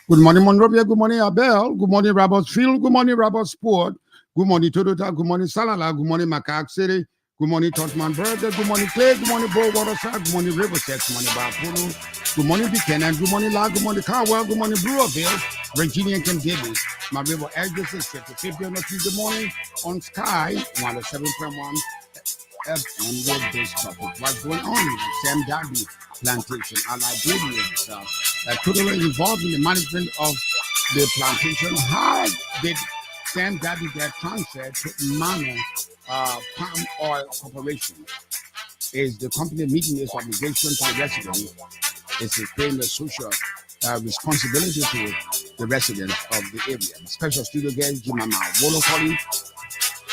Good morning, Monrovia. Good morning, Abel. Good morning, Robertsfield. Good morning, Robertsport. Good morning, Toyota. Good morning, Salala. Good morning, Macaque City. Good morning, Totman Burger. Good morning, Clay. Good morning, Bo Waterside. Good morning, Riverside. Good morning, Bapuru. Good morning, Buchanan. Good morning, La. Good morning, Carwell. Good morning, Brewerville. Virginia and Kim Davis. My river address is 5050 on a Tuesday morning on Sky 107.1 FM with this topic. What's going on in Sime Darby Plantation, our Liberians, totally involved in the management of the plantation. How did Sime Darby get transferred to Mana Palm Oil Corporation? Is the company meeting its obligation to the residents? Is it paying the social responsibility to the residents of the area? The special studio guest, Jamima Wolokollie.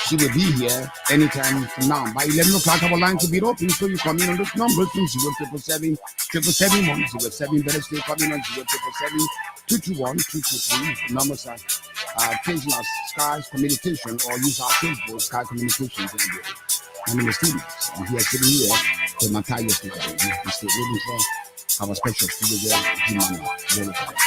She will be here anytime from now. By 11 o'clock, our line will be open, so you come in on those numbers from 0777 777 Better Stay coming on 0777 221 223. Numbers are changing our Sky's communication or use our Facebook Sky Communications. I'm in the studio. I'm here sitting here with Matthias. We're still waiting for our special studio guest, Jamima Wolokollie.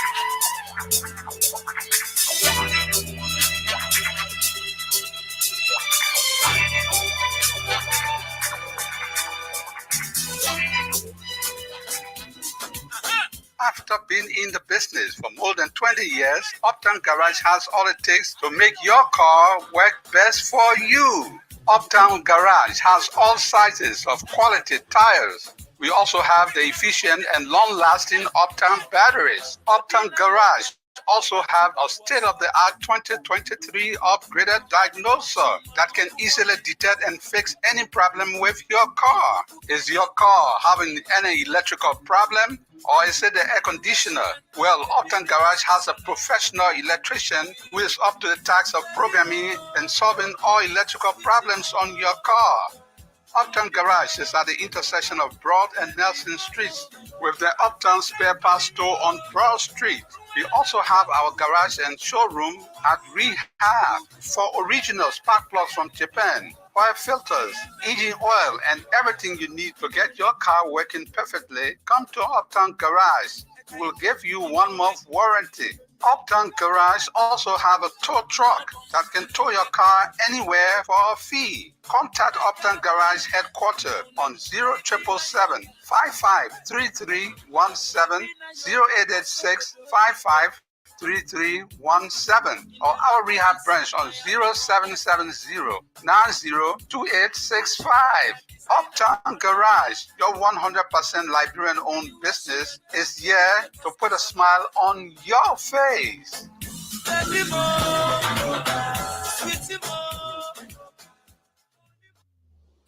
After being in the business for more than 20 years, Uptown Garage has all it takes to make your car work best for you. Uptown Garage has all sizes of quality tires. We also have the efficient and long-lasting Uptown batteries. Uptown Garage also have a state-of-the-art 2023 upgraded diagnoser that can easily detect and fix any problem with your car. Is your car having any electrical problem? Or is it the air conditioner? Well, Uptown Garage has a professional electrician who is up to the task of programming and solving all electrical problems on your car. Uptown Garage is at the intersection of Broad and Nelson Streets with the Uptown Spare Parts Store on Broad Street. We also have our garage and showroom at Rehab for original spark plugs from Japan, oil filters, engine oil, and everything you need to get your car working perfectly. Come to Uptown Garage. We'll give you 1 month warranty. Uptown Garage also have a tow truck that can tow your car anywhere for a fee. Contact Uptown Garage headquarters on 0777 553317 0886 553317 or our rehab branch on 0770 902865. Uptown Garage, your 100% Liberian-owned business, is here to put a smile on your face.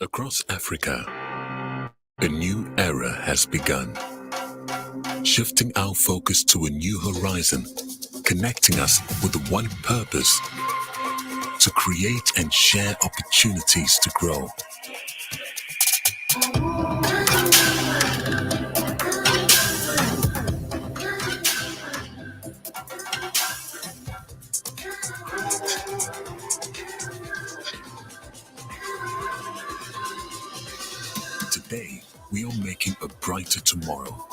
Across Africa, a new era has begun, shifting our focus to a new horizon, connecting us with one purpose: to create and share opportunities to grow. Today, we are making a brighter tomorrow,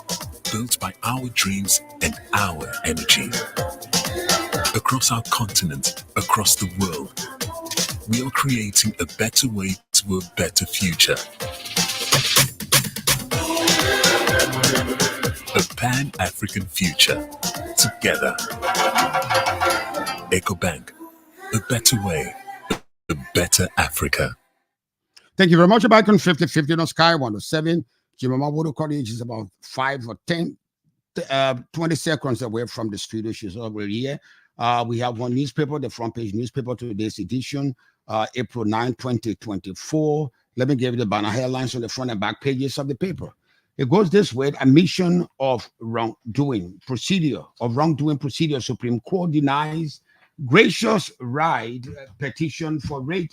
built by our dreams and our energy. Across our continent, across the world, we are creating a better way to a better future. A Pan-African future. Together. EcoBank. A better way. A better Africa. Thank you very much. Back on 5050 on Sky 107. Jamima Wolokollie is about 5 or 10, 20 seconds away from the studio. She's already here. We have one newspaper, the front page newspaper, today's edition, April 9, 2024. Let me give you the banner headlines on the front and back pages of the paper. It goes this way: admission of wrongdoing procedure. Supreme Court denies gracious right petition for rate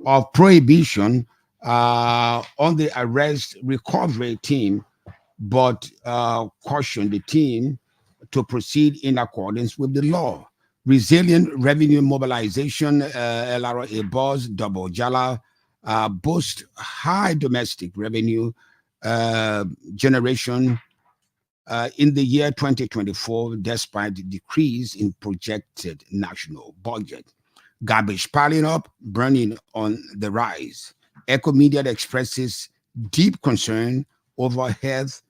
of prohibition on the arrest recovery team, but cautioned the team to proceed in accordance with the law. Resilient revenue mobilization, LRA buzz, double jala, boost high domestic revenue generation in the year 2024, despite the decrease in projected national budget. Garbage piling up, burning on the rise. Echo Media expresses deep concern over health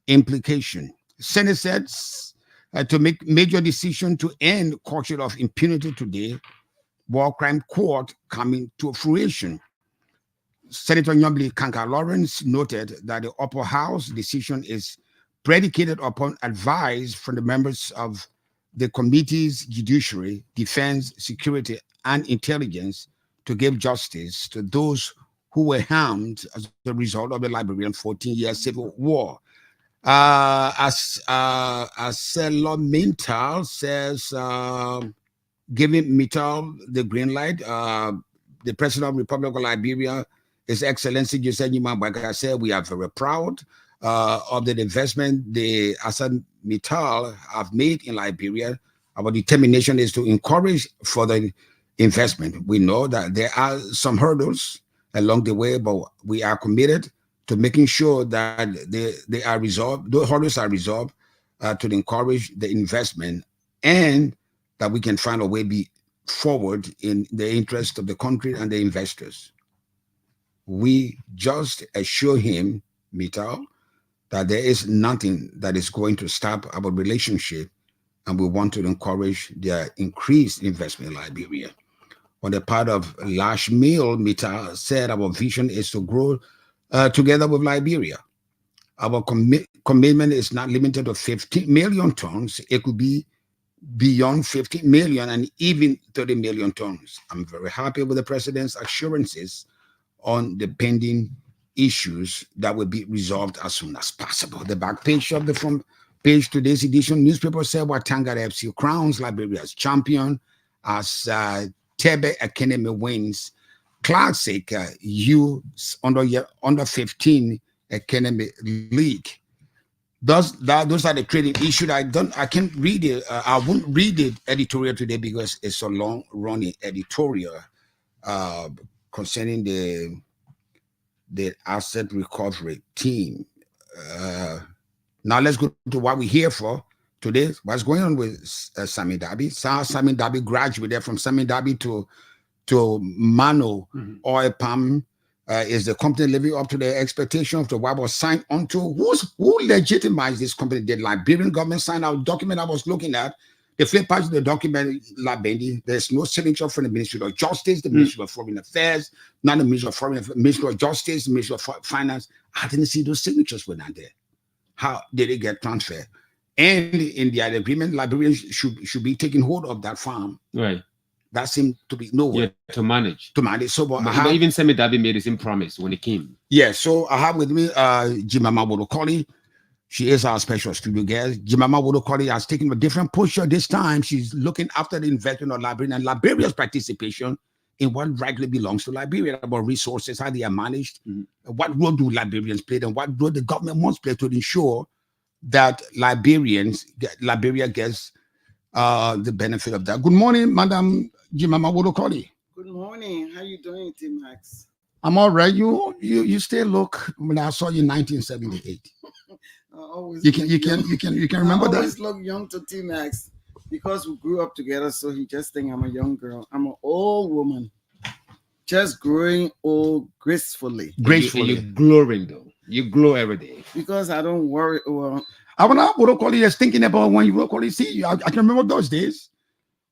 implication. Senate says to make major decision to end culture of impunity today. War crime court coming to fruition. Senator Nyobli Kanka Lawrence noted that the upper house decision is predicated upon advice from the members of the committee's judiciary, defense, security, and intelligence to give justice to those who were harmed as a result of the Liberian 14-year civil war. As Mintal says, giving Mittal the green light, the President of the Republic of Liberia, His Excellency Jamima Wolokollie, said, we are very proud of the investment the Assad Mittal have made in Liberia. Our determination is to encourage further investment. We know that there are some hurdles along the way, but we are committed to making sure that they are resolved, those hurdles are resolved to encourage the investment, and that we can find a way forward in the interest of the country and the investors. We just assure him, Mittal, that there is nothing that is going to stop our relationship, and we want to encourage their increased investment in Liberia. On the part of Lash Mill, Mittal said our vision is to grow together with Liberia. Our commitment is not limited to 15 million tons. It could be beyond 50 million and even 30 million tons. I'm very happy with the president's assurances on the pending issues that will be resolved as soon as possible. The back page of the front page today's edition newspaper said Watanga FC crowns Liberia's champion as Tebe Academy wins Classic U under 15 Academy League. Those are the trading issues. I can't read it. I won't read the editorial today because it's a long running editorial concerning the asset recovery team. Now let's go to what we're here for today. What's going on with Sime Darby? Sime Darby graduated from Sime Darby to Mano Oil Palm. Is the company living up to the expectation of the what was signed onto? Who legitimized this company? The Liberian government signed out document I was looking at. The flip page of the document, Labendi, there's no signature from the Ministry of Justice, the Ministry of Foreign Affairs, not the Ministry of Foreign Affairs, Ministry of Justice, the Ministry of Finance. I didn't see those signatures were not there. How did it get transferred? And in the agreement, Liberians should be taking hold of that farm. Right. That seemed to be nowhere. Yeah, to manage. So, but even Sime Darby made the same promise when he came. Yeah, so I have with me Jamima Wolokollie. She is our special studio guest. Jamima Wolokollie has taken a different posture this time. She's looking after the investment of Liberia and Liberia's participation in what rightly belongs to Liberia, about resources, how they are managed, what role do Liberians play, and what role the government must play to ensure that Liberia gets the benefit of that. Good morning, Madam Jamima Wolokollie. Good morning. How you doing, T-Max? I'm all right. You still look when I saw you in 1978. You can remember that. I always look young to T-Max because we grew up together. So he just think I'm a young girl. I'm an old woman, just growing old gracefully. You're glowing though. You glow every day because I don't worry. Well, I want to just thinking about when you Wolokollie see you. I can remember those days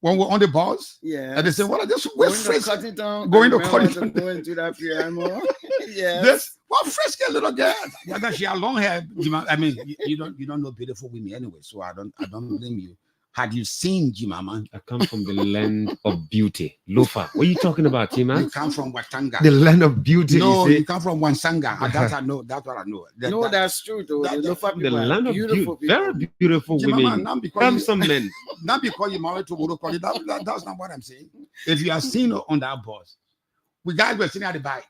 when we're on the bus. Yeah. And they say, "What are this? Going to Cuttington, going to that piano." Yeah. This frisky little girl. Yeah, she had long hair. I mean, you don't know beautiful women anyway, so I don't blame you. Had you seen Jamima? I come from the land of beauty. Lofa. What are you talking about, You Tima? come from Watanga. The land of beauty. No, you you say? come from Wansanga. That's I know. That's what I know. That's true though. that- The Lofa The people are land of beautiful beauty. people. Very beautiful Jamima, women. not because you- Handsome men. Not because you married to Wolokollie. That's not what I'm saying. If you have seen her on that bus, we guys were sitting at the bike.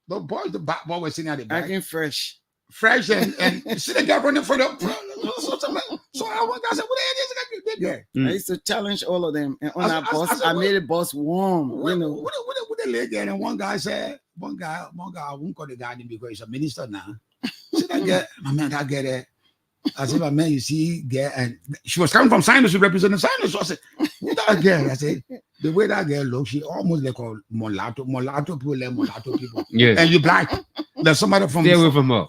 The boys, the back boy were sitting at the bike. Acting fresh. Fresh and see the guy running for the so I went, I said, what the hell is that you did there? I used to challenge all of them, and on I that said, bus, what- I made the bus warm. What, You know, what the lady there? And one guy said, one guy, I won't call the guy name because he's a minister now. See that girl, my man, that girl there. I said, my man, you see, girl, and she was coming from Sinus to represent the Sinus. So I said, who that girl? I said, the way that girl looks, she almost like a mulatto people. Yes. And you black. There's somebody from Stay away from her.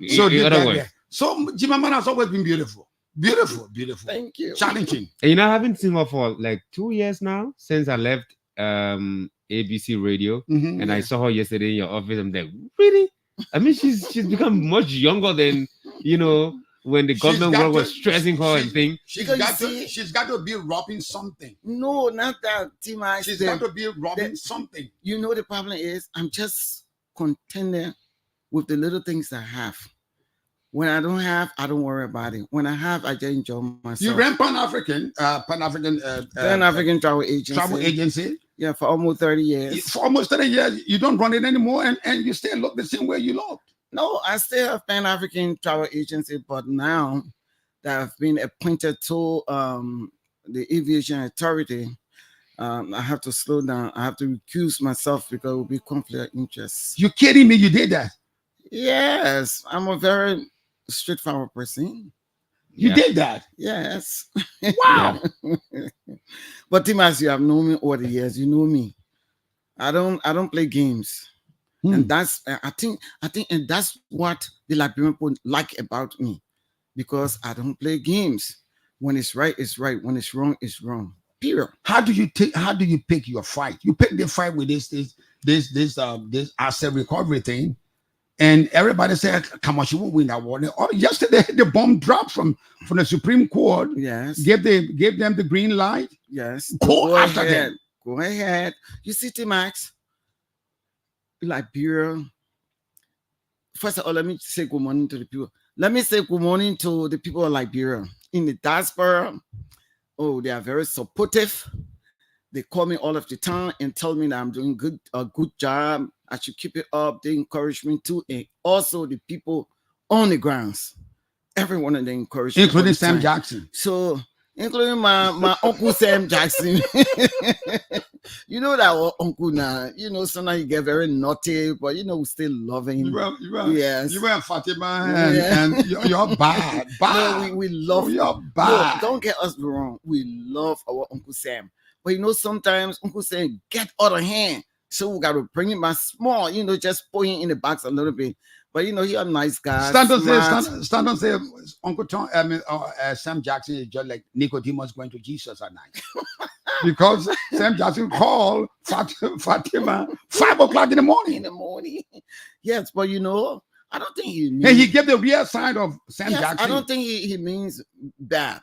so In the other other words. So Jamima has always been beautiful. Beautiful. thank you. Challenging. And you know, I haven't seen her for like 2 years now since I left ABC Radio. Mhm. And I saw her yesterday in your office. I'm like, really? I mean, she's become much younger than, you know, when the She's government got world to- was stressing her and things. She's Because you got to, see- she's got to be robbing something. No, not that, Tima. She's got to be robbing something. You know the problem is I'm just contented with the little things I have. When I don't have, I don't worry about it. When I have, I just enjoy myself. You ran Pan-African Pan-African travel agency. travel agency Yeah, for almost 30 years. for almost 30 years. You don't run it anymore, and you still look the same way you look. No, I still have Pan-African travel agency, but now that I've been appointed to the aviation authority, I have to slow down. I have to recuse myself because it will be conflict of interest. You kidding me? You did that. Yes, I'm a very straightforward person. You Yeah. did that. Yes. Wow. But Timas, you have known me over the years. You know me. I don't play games. And that's I think and that's what the Liberian people like about me, because I don't play games. When it's right, it's right. When it's wrong, it's wrong. Period. How do you pick your fight? You pick the fight with this asset recovery thing, and everybody said, "Come on, she won't win that war." Oh, yesterday the bomb dropped from the Supreme Court. Yes. Gave them the green light. Yes. Go after ahead. them. Go ahead. You see, T-Max, Liberia. First of all, let me say good morning to the people. Let me say good morning to the people of Liberia. In the diaspora, oh, they are very supportive. They call me all of the time and tell me that I'm doing a good job. I should keep it up. They encourage me too. And also the people on the grounds. Every one of them encourage me. Including all the Sam time. Jackson. So, including my uncle Sam Jackson. You know that our uncle now, you know, sometimes you get very naughty, but you know, we still love him. You were Yes. Fatima, Yeah. and you're bad. Bad. No, we love You're No, bad. don't get us wrong. We love our Uncle Sam. But you know, sometimes Uncle Sam get out of hand. So we got to bring him back small, you know, just put him in the box a little bit. But you know, he a nice guy. Stand on say Uncle Tom, Sam Jackson is just like Nicodemus going to Jesus at night. Because Sam Jackson called Fatima 5 o'clock in the morning. in the morning. Yes, but you know, I don't think he means, And he gave the real side of Sam yes, Jackson. I don't think he means bad.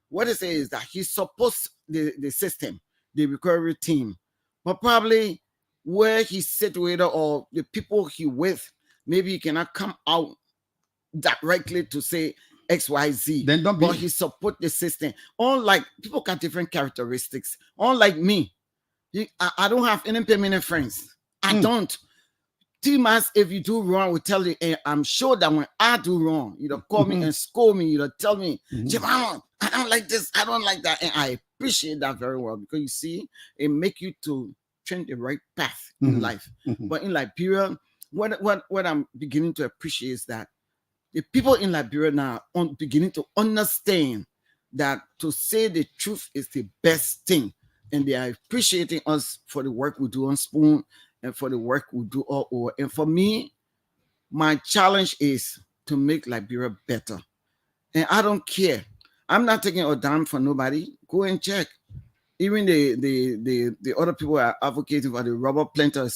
What he says is that he supports the system, the recovery team, but probably where he's situated or the people he with, maybe he cannot come out directly to say XYZ. Then don't But be. he support the system. Unlike people got different characteristics. Unlike me, I don't have any permanent friends. I don't. T-Mas, if you do wrong, will tell you, and I'm sure that when I do wrong, you know, call me and scold me, you know, tell me, Jamima, I don't like this, I don't like that. And I appreciate that very well, because you see, it make you to change the right path in life. But in Liberia, what I'm beginning to appreciate is that the people in Liberia now are beginning to understand that to say the truth is the best thing. And they are appreciating us for the work we do on Spoon and for the work we do all over. And for me, my challenge is to make Liberia better. And I don't care. I'm not taking a dime for nobody. Go and check. Even the other people are advocating for the Rubber Planter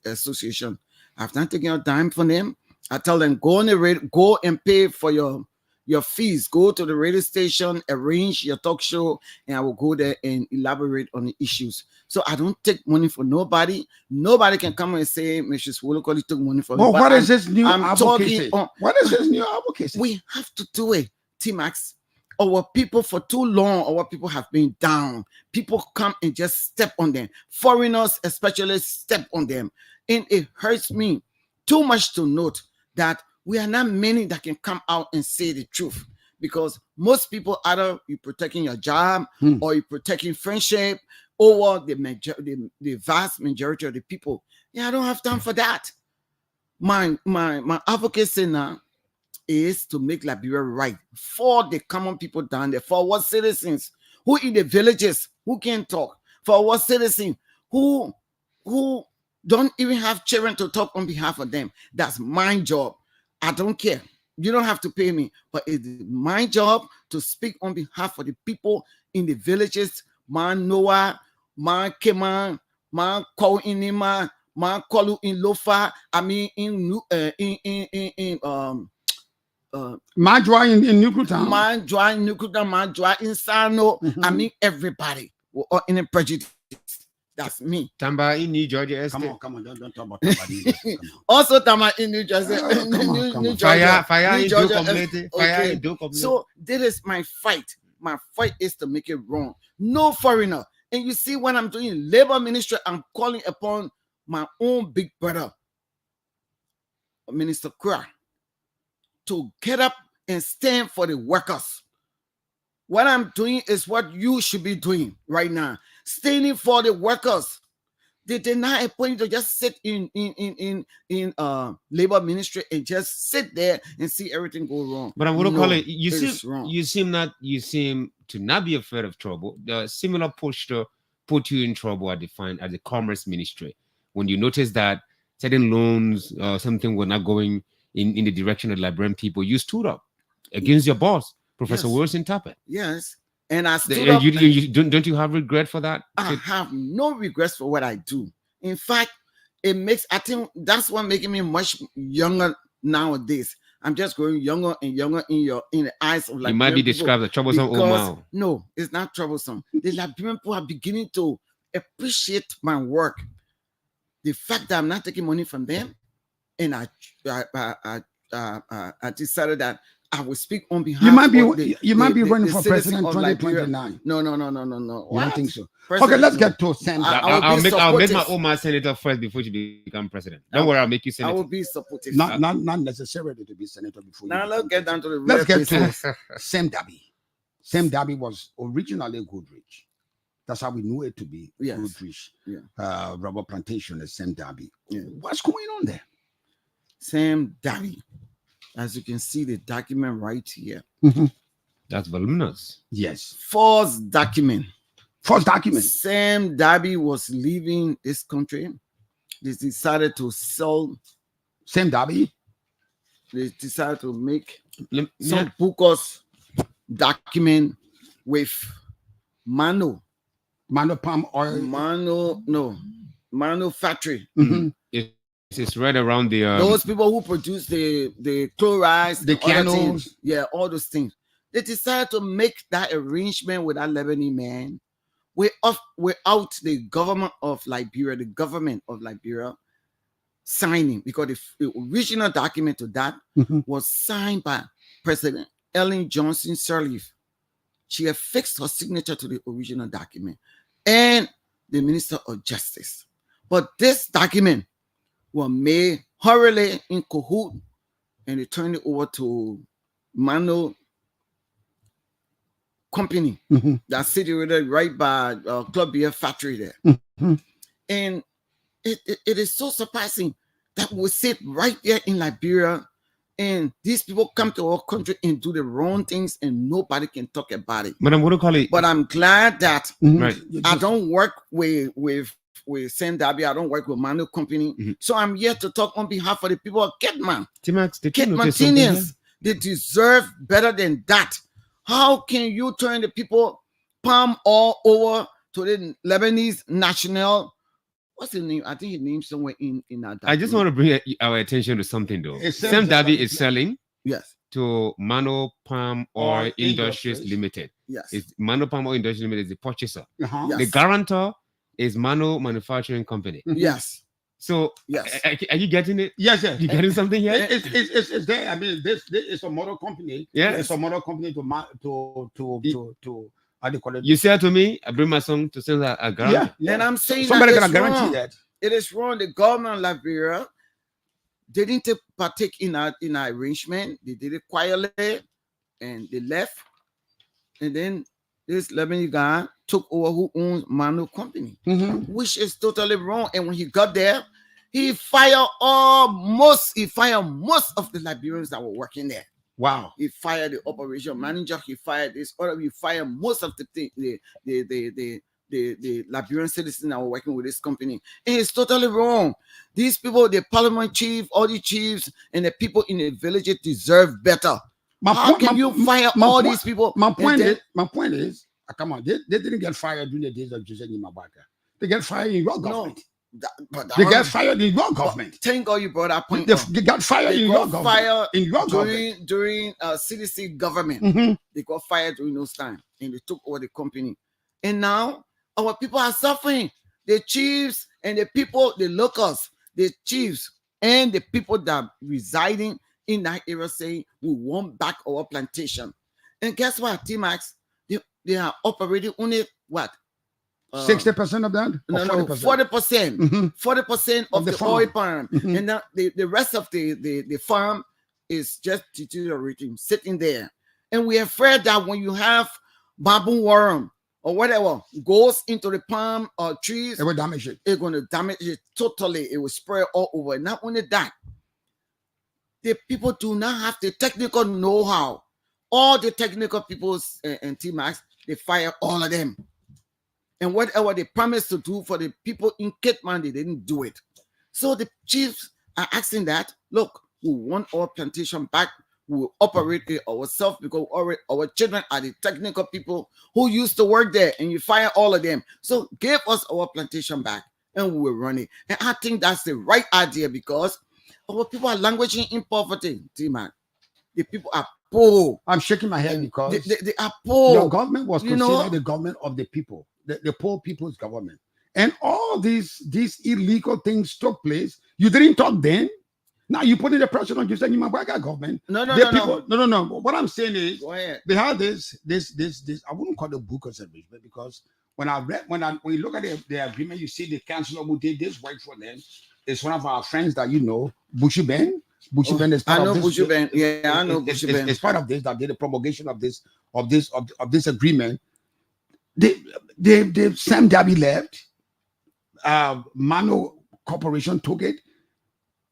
Association. I've not taken a dime from them. I tell them, go on the radio, go and pay for your your fees. Go to the radio station, arrange your talk show, and I will go there and elaborate on the issues. So I don't take money for nobody. Nobody can come and say Mrs. Wolokollie took money from me. Well, what is this new I'm advocacy? talking What is this new advocacy? we have to do it, T-Max. Our people for too long, our people have been down. People come and just step on them. Foreigners especially step on them. And it hurts me too much to note that we are not many that can come out and say the truth. Because most people, either you're protecting your job or you're protecting friendship, or the vast majority of the people. Yeah, I don't have time for that. My advocacy now is to make Liberia right for the common people down there, for our citizens who in the villages who can talk, for our citizens who don't even have children to talk on behalf of them. That's my job. I don't care. You don't have to pay me, but it's my job to speak on behalf of the people in the villages. Man Noah, man Keman, man Kou Inima, man Kolu in Lofa. I mean in Majwa in Nukutown. man Joa in Nukuta, man Joa in Sano. I mean everybody or in a prejudice. That's me. Tamba in New Georgia Estate. Come on, don't talk about Tamba. Also Tama in New Jersey. New Georgia. Fire New in Georgia, Do community. Fire okay. in Do community. So this is my fight. My fight is to make it wrong. No foreigner. And you see, when I'm doing labor ministry, I'm calling upon my own big brother, Minister Kura, to get up and stand for the workers. What I'm doing is what you should be doing right now. Standing for the workers. They did not appoint you to just sit in labor ministry and just sit there and see everything go wrong. But I'm going to call it. You seem to not be afraid of trouble. The similar posture put you in trouble at the commerce ministry when you notice that certain loans, something were not going in the direction of the Liberian people. You stood up against your boss, Professor Wilson Tappet. Yes. And I stood up. Don't you have regret for that? I have no regrets for what I do. In fact, I think that's what making me much younger nowadays. I'm just growing younger and younger in the eyes of Liberian You might be people described as troublesome old man. No, it's not troublesome. The Liberian people are beginning to appreciate my work. The fact that I'm not taking money from them, and I decided that I will speak on behalf. You might be running for president 2029. No. You don't think so? Okay, let's get to Sam. I'll make my own man senator first before you become president. Don't worry, I'll make you senator. I will be supportive. Not necessarily to be senator before. Now let's get down to the. Let's get to Sime Darby. Sime Darby was originally Goodrich. That's how we knew it to be. Yes. Goodrich. Yeah. Rubber plantation at Sime Darby. Yeah. What's going on there? Sime Darby. As you can see, the document right here. That's voluminous. Yes. False document. Sime Darby was leaving this country. They decided to sell. Sime Darby. They decided to make some bogus document with Mano palm oil. Mano factory. It's right around the those people who produce the chlorides, the candles, all those things. They decided to make that arrangement with that Lebanese man without the government of Liberia signing, because the original document to that was signed by President Ellen Johnson Sirleaf. She affixed her signature to the original document, and the Minister of Justice. But this document was made hurriedly in cahoot, and they turned it over to Mano Company that's situated right by Club Beer Factory there. And it is so surprising that we sit right there in Liberia, and these people come to our country and do the wrong things, and nobody can talk about it. But I'm going to call it. But I'm glad that right. I don't work with Sime Darby. I don't work with Mano Company. So I'm here to talk on behalf of the people of Ketman. Ketmanians, they deserve better than that. How can you turn the people palm all over to the Lebanese national? What's his name? I think his name's somewhere in that. I just want to bring our attention to something though. Sime Darby is selling to Mano Palm Oil Industries Limited. Yes. It's Mano Palm Oil Industries Limited is the purchaser. Yes. The guarantor is Mano Manufacturing Company. Yes. So, yes. Are you getting it? Yes, You getting something here? It's there. I mean, this is a motor company. Yeah, it's a motor company to how do you call it? You said to me, I bring my son to send a guarantee. Yeah. And I'm saying somebody that gonna guarantee wrong. that. It is wrong. The government of Liberia didn't partake in our arrangement. They did it quietly, and they left. And then this Lebanese guy took over who owns Mano Company, which is totally wrong. And when he got there, he fired most of the Liberians that were working there. Wow. He fired the operation manager. He fired this other. He fired most of the Liberian citizens that were working with this company. And it's totally wrong. These people, the parliament chief, all the chiefs, and the people in the villages deserve better. How can you fire all these people? My point is, come on, they didn't get fired during the days of Jose Nimabaka. They get fired in your government. They get fired in your government. Thank God you brought that point. They got fired in your government. During CDC government. They got fired during those times, and they took over the company. And now our people are suffering. The chiefs and the people, the locals, the chiefs and the people that are residing in that area saying we want back our plantation. And guess what, T-Max? They are operating only what? 60% of that? No, 40%. 40% of the oil farm. And now the rest of the farm is just deteriorating, sitting there. And we are afraid that when you have baboon worm or whatever goes into the palm or trees, it will damage it. It's going to damage it totally. It will spread all over. Not only that, the people do not have the technical know-how. All the technical people and T-Max, they fire all of them. And whatever they promised to do for the people in Kitman, they didn't do it. So the chiefs are asking that, look, we want our plantation back. We will operate it ourselves because our children are the technical people who used to work there, and you fire all of them. So give us our plantation back and we will run it. And I think that's the right idea because our people are languishing in poverty, T-Man. The people are poor. I'm shaking my head because they are poor. Your government was considered the government of the people, the poor people's government. And all these illegal things took place. You didn't talk then. Now you put in the pressure on Jose Nimabaka government. No. What I'm saying is they have this. I wouldn't call it a book of arrangement because when you look at the agreement, you see the councillor who did this work for them. It's one of our friends that you know, Bushy Ben. Bushy Ben is part of this. Bushy Ben. Yeah, I know Bushy Ben. It's part of this that did the promulgation of this agreement. The Sime Darby left. Mano Corporation took it,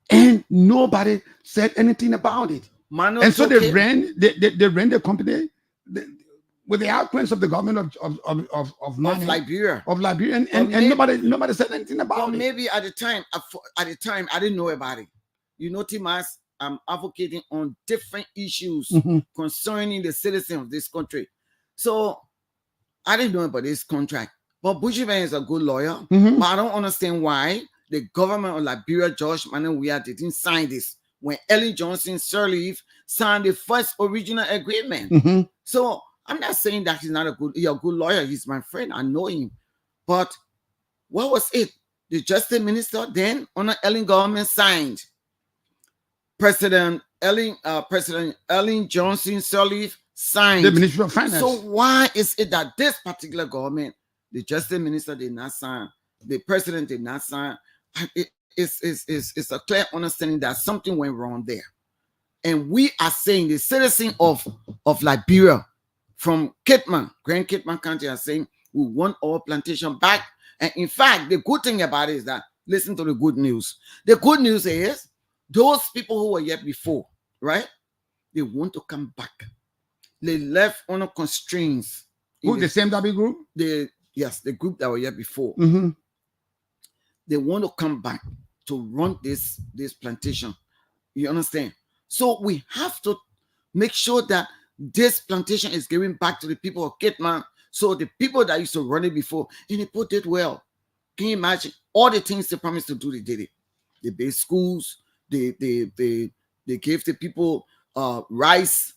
and nobody said anything about it. And so they ran the company with the outcomes of the government of Liberia. And nobody said anything about it. Maybe at the time I didn't know about it. You know, Timas, I'm advocating on different issues concerning the citizens of this country. So I didn't know about this contract. But Bushy Ben is a good lawyer. But I don't understand why the government of Liberia, George Manawia, didn't sign this when Ellen Johnson Sirleaf signed the first original agreement. So I'm not saying that he's a good lawyer. He's my friend. I know him. But what was it? The Justice Minister then under Ellen government signed. President Ellen Johnson Sirleaf signed. The Ministry of Finance. So why is it that this particular government, the Justice Minister did not sign, the President did not sign? It's a clear understanding that something went wrong there. And we are saying the citizens of Liberia from Kitman, Grand Kitman County are saying we want our plantation back. And in fact, the good thing about it is that, listen to the good news. The good news is those people who were here before, right? They want to come back. They left under constraints. Who, the Sime Darby group? Yes, the group that were here before. They want to come back to run this plantation. You understand? So we have to make sure that this plantation is giving back to the people of Kitman. So the people that used to run it before, and they put it well. Can you imagine all the things they promised to do? They did it. They built schools. They gave the people rice.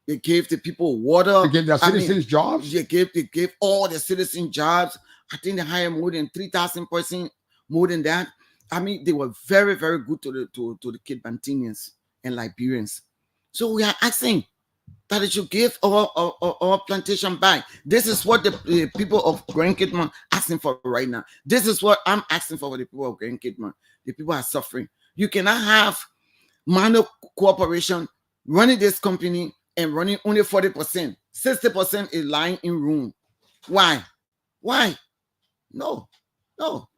They gave the people water. They gave the citizens jobs. They gave all the citizens jobs. I think they hired more than 3,000 persons, more than that. I mean, they were very, very good to the Kidmantinians and Liberians. So we are asking that it should give our plantation back. This is what the people of Grand Kidman asking for right now. This is what I'm asking for the people of Grand Kidman. The people are suffering. You cannot have minor corporation running this company and running only 40%. 60% is lying in room. Why? No.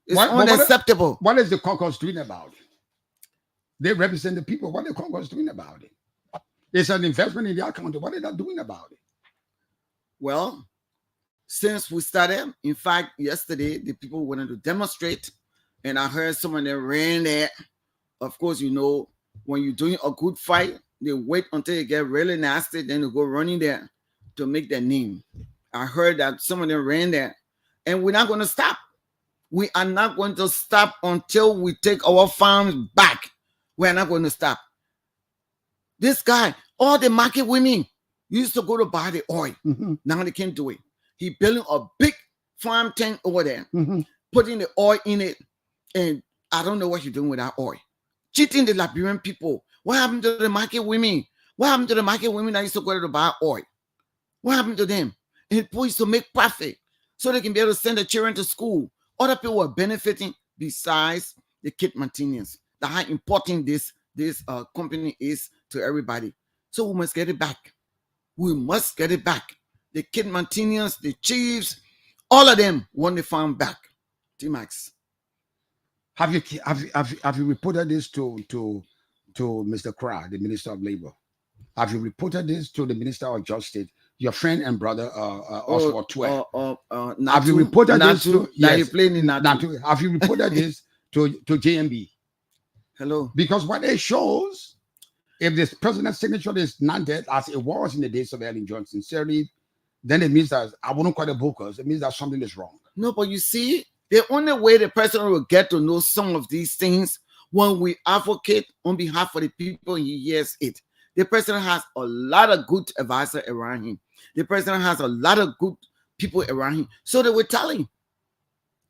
It's unacceptable. What is the caucus doing about it? They represent the people. What is the caucus doing about it? It's an investment in their country. What are they doing about it? Well, since we started, in fact, yesterday, the people wanted to demonstrate, and I heard someone that ran there. Of course, you know, when you're doing a good fight, they wait until you get really nasty, then they go running there to make their name. I heard that someone that ran there, and we're not going to stop. We are not going to stop until we take our farms back. We're not going to stop. This guy, all the market women used to go to buy the oil. Mm-hmm. Now they can't do it. He building a big farm tank over there, Mm-hmm. putting the oil in it, and I don't know what he's doing with that oil. Cheating the Liberian people. What happened to the market women? What happened to the market women that used to go to buy oil? What happened to them? And people used to make profit so they can be able to send their children to school. Other people are benefiting besides the Kidmantinians. That's how important this company is to everybody. So we must get it back. We must get it back. The Kidmantinians, the chiefs, all of them want the farm back. T-Max. Have you reported this to Mr. Kra, the Minister of Labor? Have you reported this to the Minister of Justice, your friend and brother Oswald Twe? Have you reported this to Natu? Have you reported this to JMB? Hello. Because what it shows, if this president's signature is not dead as it was in the days of Ellen Johnson, sincerely, then it means that I wouldn't call it bookers. It means that something is wrong. No, but you see, the only way the president will get to know some of these things when we advocate on behalf of the people, he hears it. The president has a lot of good advisors around him. The president has a lot of good people around him. So they will tell him.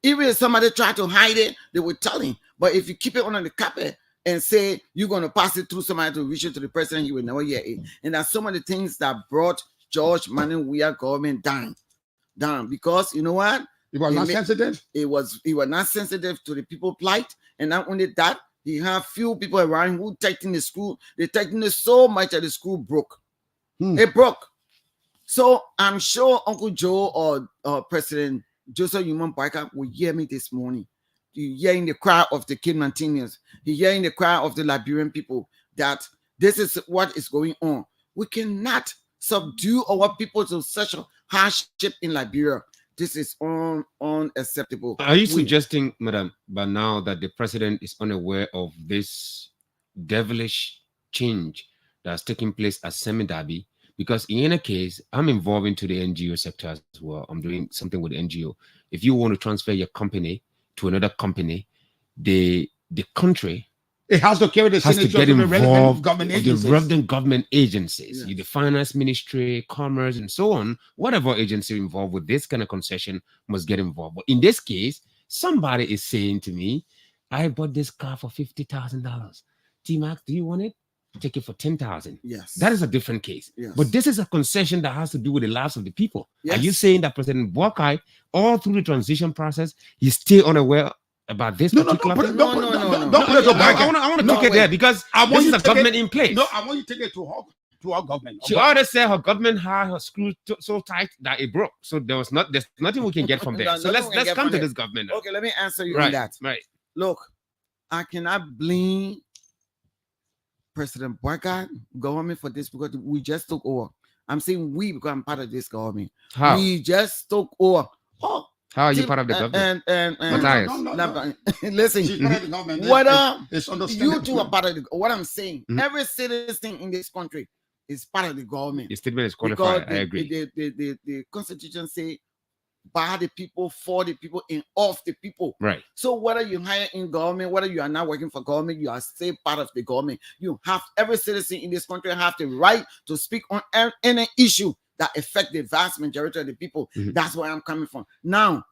Even if somebody try to hide it, they will tell him. But if you keep it under the carpet and say you're going to pass it through somebody to reach it to the president, he will never hear it. And that's some of the things that brought George Manning-Weah government down. Because you know what? It was not sensitive. He was not sensitive to the people plight. And not only that, he had few people around who taking the school. They taking it so much that the school broke. It broke. So I'm sure Uncle Joe or President Joseph Human Parker will hear me this morning. You hearing the cry of the Kidmantinians. You hearing the cry of the Liberian people that this is what is going on. We cannot subdue our people to such a hardship in Liberia. This is unacceptable. Are you suggesting, Madam, but now that the president is unaware of this devilish change that's taking place at Sime Darby? Because in any case, I'm involved into the NGO sector as well. I'm doing something with NGO. If you want to transfer your company to another company, the country it has to carry the has to signature get of the involved relevant government with the agencies. relevant government agencies, Yes. the finance ministry, commerce, and so on. Whatever agency involved with this kind of concession must get involved. But in this case, somebody is saying to me, I bought this car for $50,000. T-Max, do you want it? Take it for 10,000. Yes. That is a different case. Yes. But this is a concession that has to do with the lives of the people. Yes. Are you saying that President Boakai, all through the transition process, he's still unaware about this particular thing? Don't put it to Boakai. I want to take it there because this is a government in place. No, I want you to take it to our government. She already said her government had her screw so tight that it broke. So there's nothing we can get from there. So let's come to this government now. Okay, let me answer you on that. Right. Look, I cannot blame President Boakai government for this because we just took over. I'm saying we because I'm part of this government. How? We just took over. Oh, how are you part of the government? Listen, whether you two are part of the, what I'm saying, every citizen in this country is part of the government. Your statement is qualified. Because I agree. The Constitution say by the people, for the people, and of the people. Right. So whether you hire in government, whether you are not working for government, you are still part of the government. You have, every citizen in this country have the right to speak on any issue that affect the vast majority of the people. That's where I'm coming from. Now,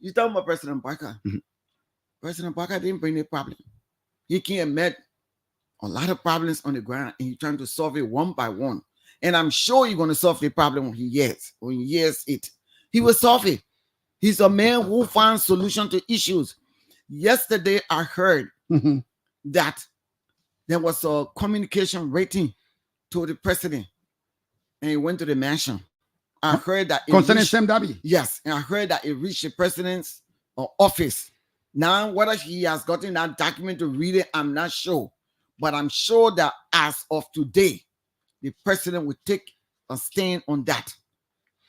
you talking about President Barker. President Barker didn't bring the problem. He came and met a lot of problems on the ground, and he's trying to solve it one by one. And I'm sure you're going to solve the problem when he hears it. He will solve it. He's a man who finds solution to issues. Yesterday, I heard that there was a communication rating to the president, and he went to the mansion. I heard that concerning Sime Darby. Yes, and I heard that it reached the president's office. Now, whether he has gotten that document to read it, I'm not sure. But I'm sure that as of today, the president will take a stand on that.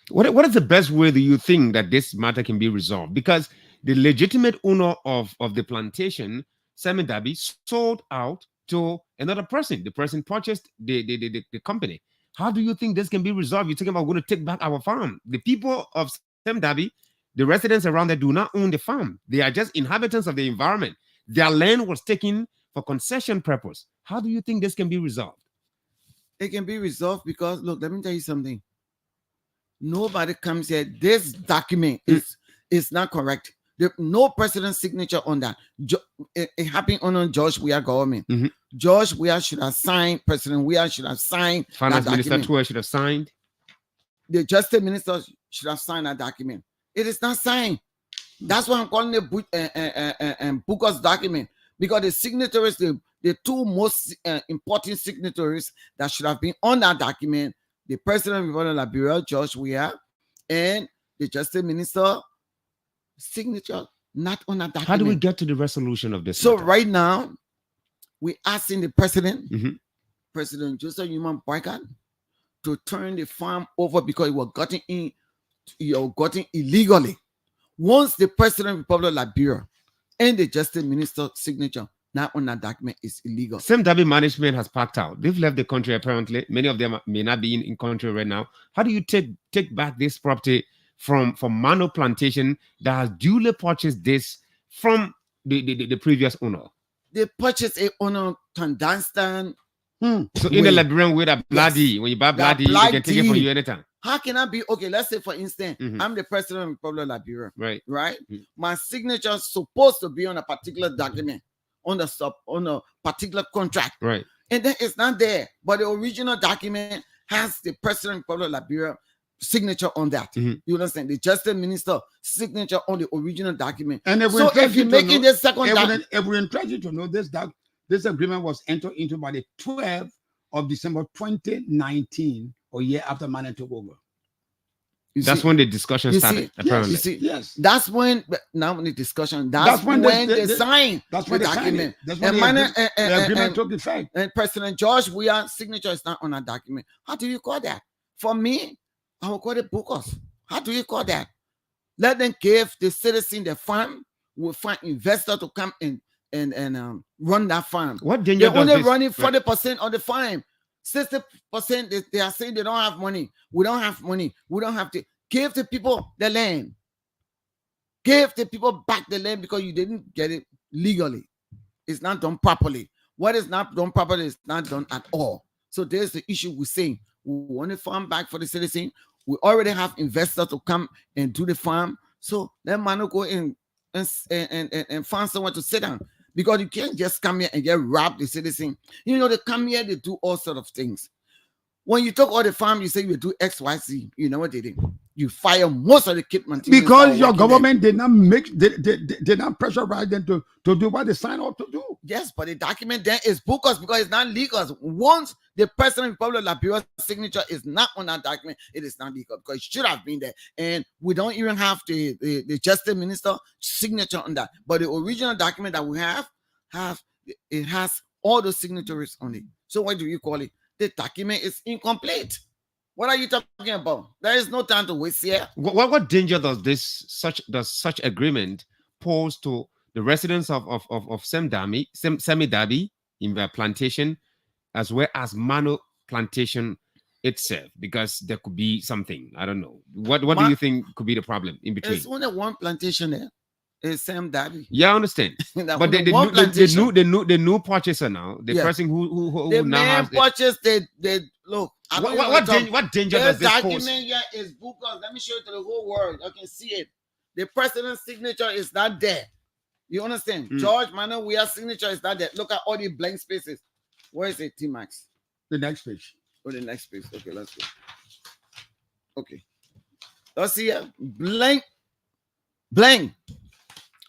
What is the best way that you think that this matter can be resolved? Because the legitimate owner of the plantation, Sime Darby, sold out to another person. The person purchased the company. How do you think this can be resolved? You're talking about going to take back our farm. The people of Sime Darby, the residents around there, do not own the farm. They are just inhabitants of the environment. Their land was taken for concession purpose. How do you think this can be resolved? It can be resolved because, look, let me tell you something. Nobody comes here. This document is not correct. No president's signature on that. It happened on George Weah government. George Weah should have signed. President Weah should have signed. Finance Minister Tua should have signed. The Justice Minister should have signed that document. It is not signed. That's why I'm calling it Booker's document, because the signatories, the two most important signatories that should have been on that document, the President of the Republic of Liberia, George Weah, and the Justice Minister signature not on that document. How do we get to the resolution of this? So matter? right now, we're asking the president, President Joseph Human Boycott, to turn the farm over because it was gotten illegally. Once the President of the Republic of Liberia and the Justice Minister signature not on that document is illegal. Sime Darby management has packed out. They've left the country apparently. Many of them may not be in country right now. How do you take back this property from Mano Plantation that has duly purchased this from the previous owner? They purchased it on a Tandanstan. So in the Liberian way that bloody, when you buy bloody, you can take it from you anytime. How can I be okay? Let's say, for instance, I'm the president of the Republic of Liberia, right? My signature is supposed to be on a particular document, on a particular contract, right? And then it's not there, but the original document has the president of the Republic of Liberia signature on that. You understand? The Justice Minister signature on the original document. And if you're making this second document, if we encourage you to know this agreement was entered into by the 12th of December 2019, or year after Mano took over. That's when the discussion started. Apparently, yes. That's when the discussion. That's when they signed the document. That's when the agreement took effect. And President George Weah's signature is not on that document. How do you call that? For me, I will call it bookers. How do you call that? Let them give the citizen the farm. We'll find investor to come and run that farm. What danger? They're only running 40% of the farm. 60% they are saying they don't have money. We don't have money. We don't have to give the people the land. Give the people back the land because you didn't get it legally. It's not done properly. What is not done properly is not done at all. So there's the issue we're saying. We want the farm back for the citizen. We already have investors to come and do the farm. So let Mano go and find someone to sit down. Because you can't just come here and get robbed the citizen. You know, they come here, they do all sorts of things. When you talk all the farm, you say you do X, Y, Z. You know what they did? You fire most of the kidmen. Because your government did not pressurize them to do what they signed up to do. Yes, but the document then is bookers because it's not legal. Once the President of the Republic of Liberia's signature is not on that document, it is not legal because it should have been there. And we don't even have the Justice Minister signature on that. But the original document that we have it has all the signatories on it. So what do you call it? The document is incomplete. What are you talking about? There is no time to waste here. What danger does such agreement pose to the residents of Sime Darby in their plantation, as well as Mano Plantation itself, because there could be something. I don't know. What do you think could be the problem in between? There's only one plantation there. It's Sime Darby. Yeah, I understand. But the new purchaser now, the person who the now has purchase, they look. What danger does this pose? Document here is bookers. Let me show it to the whole world. You can see it. The president's signature is not there. You understand? George Manuel Weah's signature is not there. Look at all the blank spaces. Where is it, T-Max? The next page. Oh, the next page. Okay, let's go. Okay. Let's see here. Blank.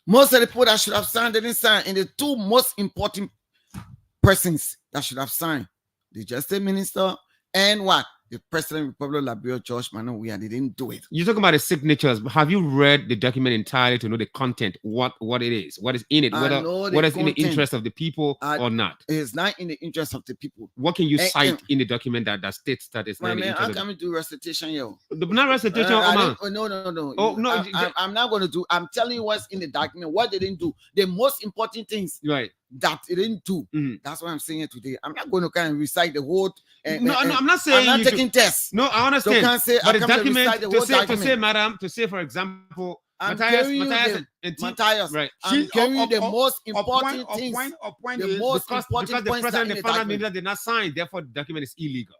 Most of the people that should have signed didn't sign. And the two most important persons that should have signed, the Justice Minister and what? The President of the Republic of Liberia, George Manuel Weah, they didn't do it. You're talking about the signatures. Have you read the document entirely to know the content, what it is, what is in it, what is in the interest of the people or not? It's not in the interest of the people. What can you cite in the document that states that it's not in the interest? I'm coming to recitation, yo. Not recitation, no. Oh, no. I'm not going to do. I'm telling you what's in the document, what they didn't do. The most important things that they didn't do. That's what I'm saying today. I'm not going to kind of recite the whole. I'm not saying I'm not taking tests. No, I understand. So can't say, but the document to say, for example, Matthias, right? I'm giving you the most important things. The most important points that the final minister did not sign, therefore the document is illegal.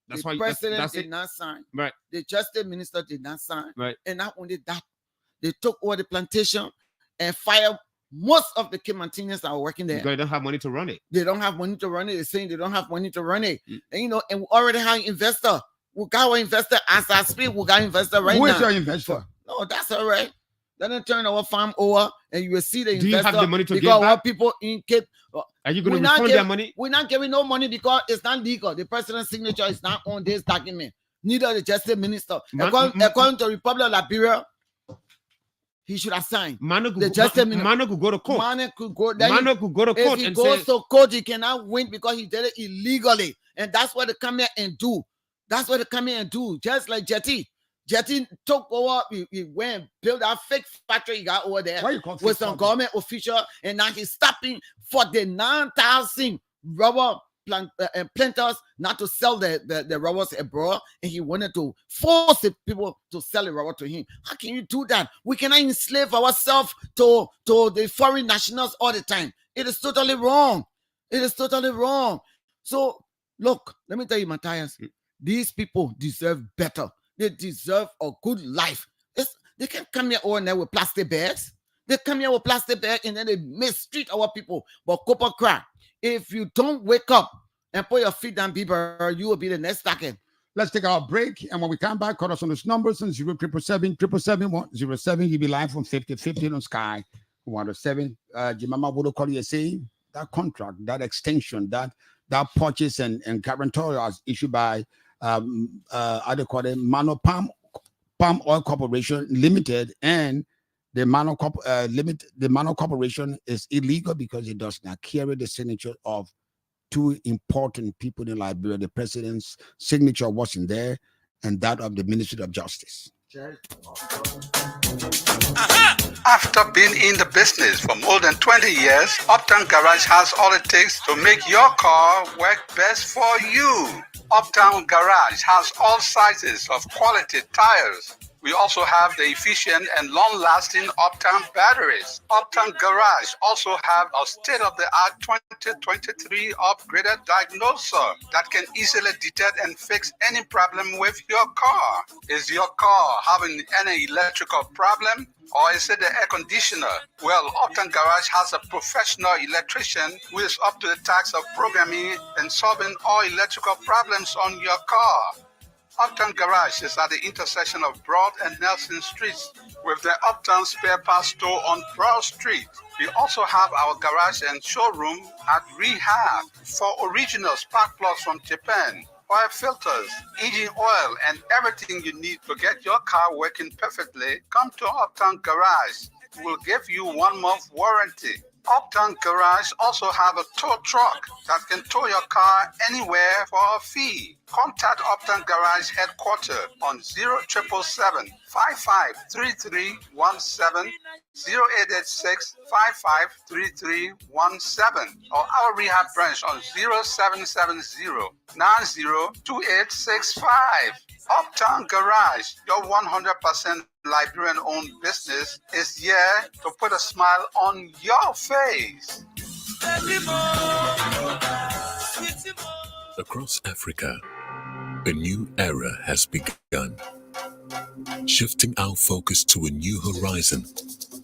That's why the president did not sign. Right. The justice minister did not sign. Right. And not only that, they took over the plantation and fired most of the Kimantinians that are working there. Because they don't have money to run it. They don't have money to run it. They're saying they don't have money to run it. And and we already have an investor. We got an investor as I speak. We got an investor right now. Who is your investor? No, that's all right. Then turn our farm over and you will see the investor. Do you have the money to give back? Our people in Cape. Are you going to refund their money? We're not giving no money because it's not legal. The president's signature is not on this document. Neither the justice minister. According to the Republic of Liberia, he should have signed. Mano could go to court. Mano could go to court. If he goes to court, he cannot win because he did it illegally. And that's what they come here and do. Just like Jetty. Jetty took over, he went and built that fake factory he got over there with some government official, and now he's stopping for the 9,000 rubber planters not to sell the rubbers abroad, and he wanted to force the people to sell the rubber to him. How can you do that? We cannot enslave ourselves to the foreign nationals all the time. It is totally wrong. So, look, let me tell you, Matthias, these people deserve better. They deserve a good life. They can't come here all night with plastic bags. They come here with plastic bags and then they mistreat our people. But copper crack, if you don't wake up and put your feet down, people, you will be the next target. Let's take our break. And when we come back, call us on those numbers on 0777 You'll be live from 5050 on Sky 107. Jamima Wolokollie is saying that contract, that extension, that purchase and guarantor as issued by how they call it, Palm Oil Corporation Limited, and the Mano Corporation is illegal because it does not carry the signature of two important people in Liberia. The president's signature wasn't there, and that of the Ministry of Justice. After being in the business for more than 20 years, Uptown Garage has all it takes to make your car work best for you. Uptown Garage has all sizes of quality tires. We also have the efficient and long-lasting Uptown batteries. Uptown Garage also have a state-of-the-art 2023 upgraded diagnoser that can easily detect and fix any problem with your car. Is your car having any electrical problem? Or is it the air conditioner? Well, Uptown Garage has a professional electrician who is up to the task of programming and solving all electrical problems on your car. Uptown Garage is at the intersection of Broad and Nelson Streets with the Uptown Spare Parts Store on Broad Street. We also have our garage and showroom at Rehab for original spark plugs from Japan, oil filters, engine oil, and everything you need to get your car working perfectly. Come to Uptown Garage. We'll give you 1 month warranty. Uptown Garage also have a tow truck that can tow your car anywhere for a fee. Contact Uptown Garage headquarters on 0777 553317, 0886 553317, or our rehab branch on 0770 902865. Uptown Garage, your 100% Liberian-owned business, is here to put a smile on your face. Across Africa, a new era has begun, shifting our focus to a new horizon,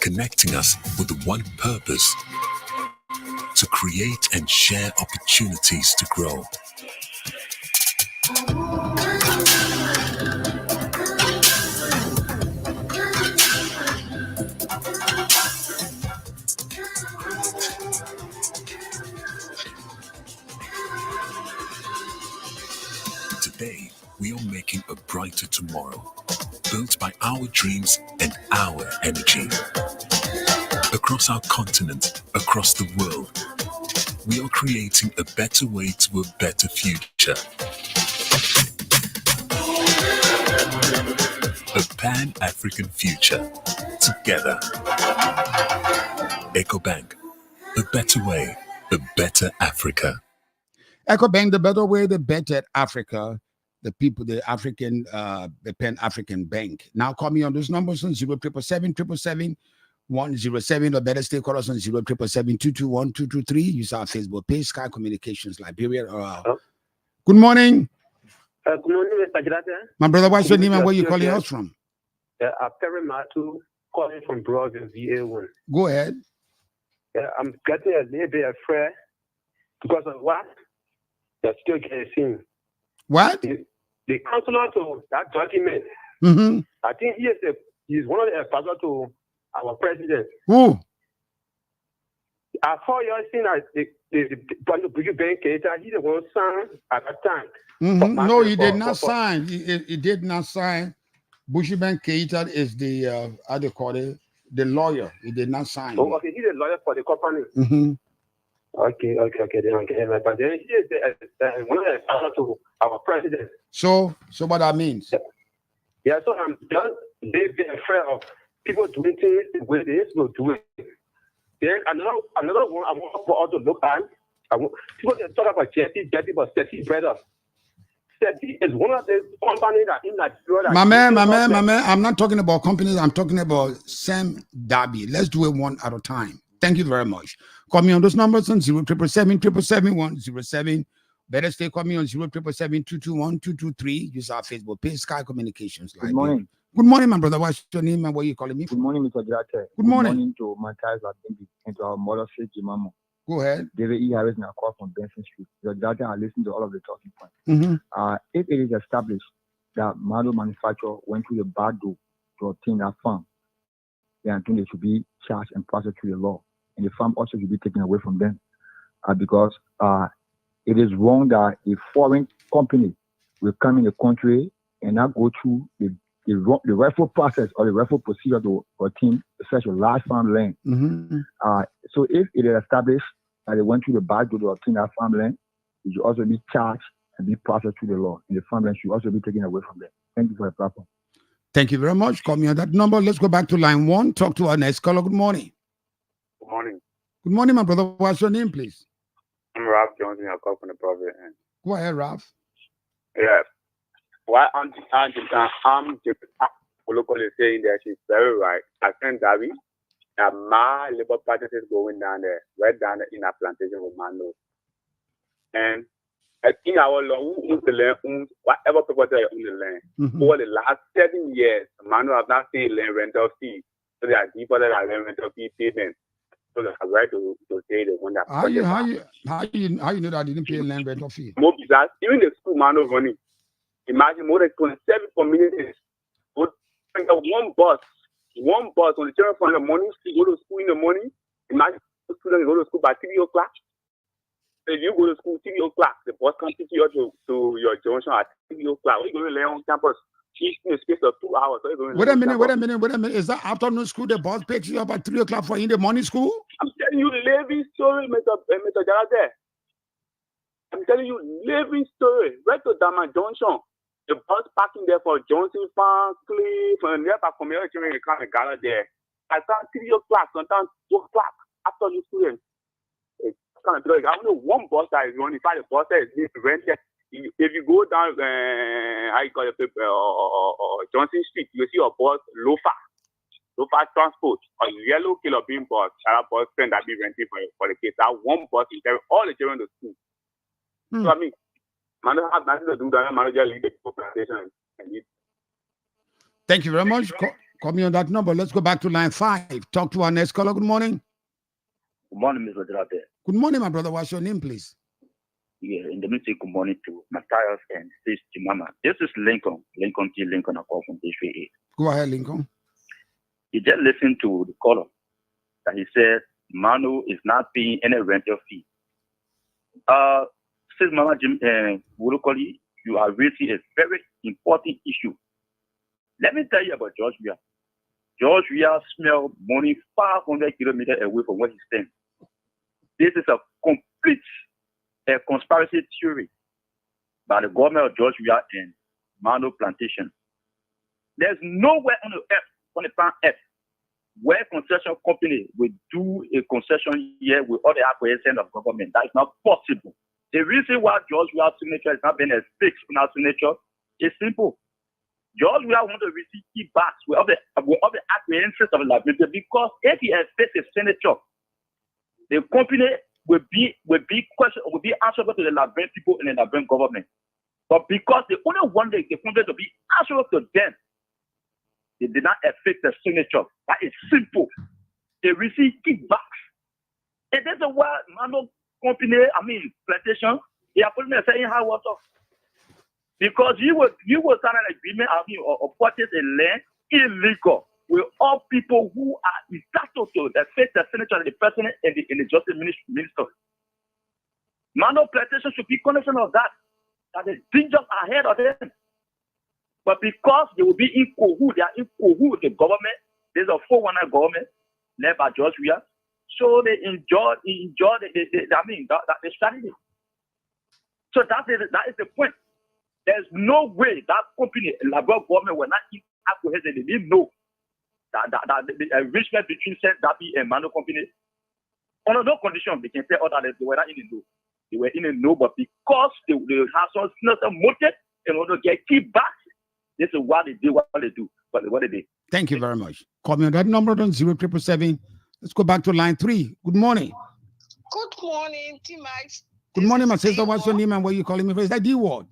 connecting us with one purpose: to create and share opportunities to grow. Today, we are making a brighter tomorrow, built by our dreams and our energy. Across our continent, across the world, we are creating a better way to a better future. A Pan-African future. Together. EcoBank. A better way, a better Africa. EcoBank, the better way, the better Africa. The people, the African, the Pan-African Bank. Now call me on those numbers on 0777 107, or better stay call us on 0777 221 223. Use our Facebook page, Sky Communications Liberia. Good morning. Good morning, Mr. Girate. My brother, what's your name and where you calling us from? I'm Perry Matu, calling from Brogan, VA1. Go ahead. I'm getting a little bit afraid because of what? They're still getting seen. What? The counselor to that document. Mm-hmm. I think he's one of the advisors to our president. Who? I saw you saying that the bank cater, he the one signed at that time. Mm-hmm. No, he did not sign. He did not sign. Bushy Bank Keita is the how do you call it? The lawyer. He did not sign. Oh, okay, he's a lawyer for the company. Mm-hmm. Okay. Then but then he is one of the advisors to our president. So what that means? Yeah, so I'm just very afraid of people doing things the way they will do it. Then another one I want for all to look at. People can talk about Jetty, but Jetty better. Jetty is one of the companies that in Nigeria. My man, I'm not talking about companies. I'm talking about Sime Darby. Let's do it one at a time. Thank you very much. Call me on those numbers on 0777 Better stay. Call me on 0777 221 223. Use our Facebook page, Sky Communications. Good morning. Good morning, my brother. What's your name and where you calling me from? Good morning, Mr. Girate. Good morning. Good morning to Matthias Latimbi and to our mother, Jamima. Go ahead. David E. Harris and I call from Benson Street. Mr. Girate, I listen to all of the talking points. Mm-hmm. If it is established that Mado manufacturer went to the back door to obtain that farm, then I think they should be charged and prosecuted through the law. And the farm also should be taken away from them. Because it is wrong that a foreign company will come in the country and not go through the rightful process or the rightful procedure to obtain such a large farmland. Mm-hmm. So if it is established that they went through the back door to obtain that farmland, it should also be charged and be processed through the law. And the farmland should also be taken away from them. Thank you for the platform. Thank you very much. Call me on that number. Let's go back to line 1. Talk to our next caller. Good morning. Good morning. Good morning, my brother. What's your name, please? I'm Ralph Johnson. I call from the Providence. Go ahead, Ralph. Yeah. Why Jamima Wolokollie is saying that she's very right. I think Darby, my labor practices going down there, right down there in our plantation with Mano. And in our law, who owns the land, whatever people say own the land. Mm-hmm. For the last 7 years, Mano have not seen land rental fee. So they are deeper than our land rental fee payment. So they have right to say they want that. How you know that I didn't pay land rental fee? More bizarre, even the school Mano running. Imagine more than 27 communities. One bus on the children from the morning, go to school in the morning. Imagine students go to school by 3 o'clock. If you go to school 3 o'clock, the bus comes to your junction at 3 o'clock. We're going to lay on campus. Each in a space of 2 hours. So wait a minute. Is that afternoon school? The bus picks you up at 3 o'clock for in the morning school? I'm telling telling you living story, Mr. Jalade. I'm telling you living story. Right to Dama Junction. The bus parking there for Johnson Farm, Cliff, and there for community in the kind of gala there. I start 3 o'clock, sometimes 2 o'clock after the students. It's kind of like I know one bus that is running. If the bus that is rented, if you go down, I call it Johnson Street, you see a bus Lofa Transport, a yellow kilo beam bus, a bus that be rented for the kids. That one bus is carry all the children to school. So I mean, man, don't have nothing to do that. Man, just leave the plantation. Thank you very much. Call me on that number. Let's go back to line 5. Talk to our next caller. Good morning. Good morning, Mr. Jalade. Good morning, my brother. What's your name, please? Yeah, in the meeting, good morning to Matthias and Sis Jamima. This is Lincoln I call from District 8. Go ahead, Lincoln. You just listened to the caller that he said Manu is not paying any rental fee. Sis Mama Wolokollie, you are raising a very important issue. Let me tell you about George Weah. George Weah smelled money 500 kilometers away from where he stands. This is a complete conspiracy theory by the government of George Weah and Mano Plantation. There's nowhere on the earth, on the planet Earth, where a concession company will do a concession year with all the acquiescence of government. That is not possible. The reason why George Weah's signature is not being a fixed on our signature is simple. George Weah wants to receive kickbacks with all the acquiescence of the liability, because if he has fixed his signature, the company will be answerable to the Liberian people and the Liberian government. But because they only want the company to be answerable to them, they did not affect the signature. That is simple. They receive kickbacks. And that's why Mano company, plantation, they are putting a saying high water. Because you will sign an agreement, or purchase a land illegal with all people who are entitled to affect the signature of the president and the justice minister. Mano plantation should be cognizant of that the dangers ahead of them. But because they will be in cahoots, they are in cahoots with the government. There's a 419 government led by George Weah. So they enjoy the strategy. So that is the point. There's no way that company, Liberal government, will not acquiesce. They didn't know that the arrangement between Sime Darby and Mano company, under no condition they can say other than they were not in the know. They were in the know, but because they have some motive in order to get kickbacks, this is what they do, what they do. Thank you very much. Call me on that number on 0777. Let's go back to line 3. Good morning. Good morning, T-Max. Good morning, my sister. What's your name and where you calling me from? Is that D-Ward?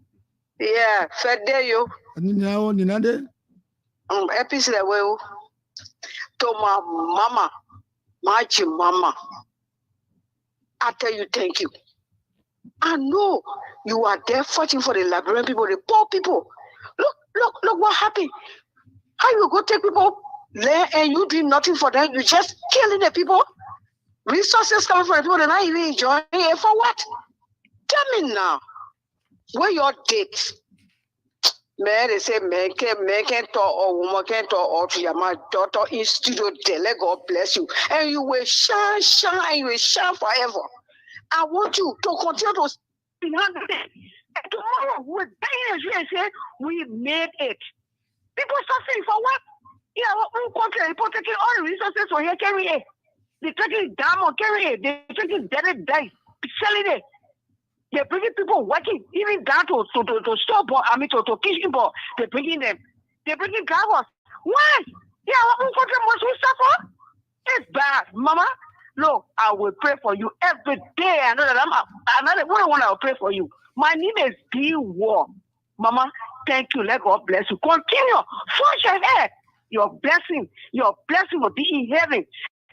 Yeah, Fedeyo. Ninade? Episode well. To my mama, my mama. I tell you, thank you. I know you are there fighting for the Liberian people, the poor people. Look what happened. How you go take people there and you do nothing for them? You just killing the people. Resources coming from the people, they're not even enjoying it. For what? Tell me now. Where your date? Man, they say man can talk or woman can talk or to your my daughter in studio there. Let God bless you. And you will shine, and you will shine forever. I want you to continue to behind that. And tomorrow we're banging and say we made it. People suffering for what? Yeah, our own country, people taking all the resources for here, carry it. They're taking diamond, carry it. They're taking dead dice, selling it. They're bringing people working, even down to store ball, to kitchen ball. They're bringing them. They're bringing drivers. Why? Yeah, our own country must we suffer? It's bad, Mama. Look, I will pray for you every day. I know that I'm another one. I'll pray for you. My name is D War. Mama, thank you. Let God bless you. Continue. Forge ahead. Your blessing will be in heaven.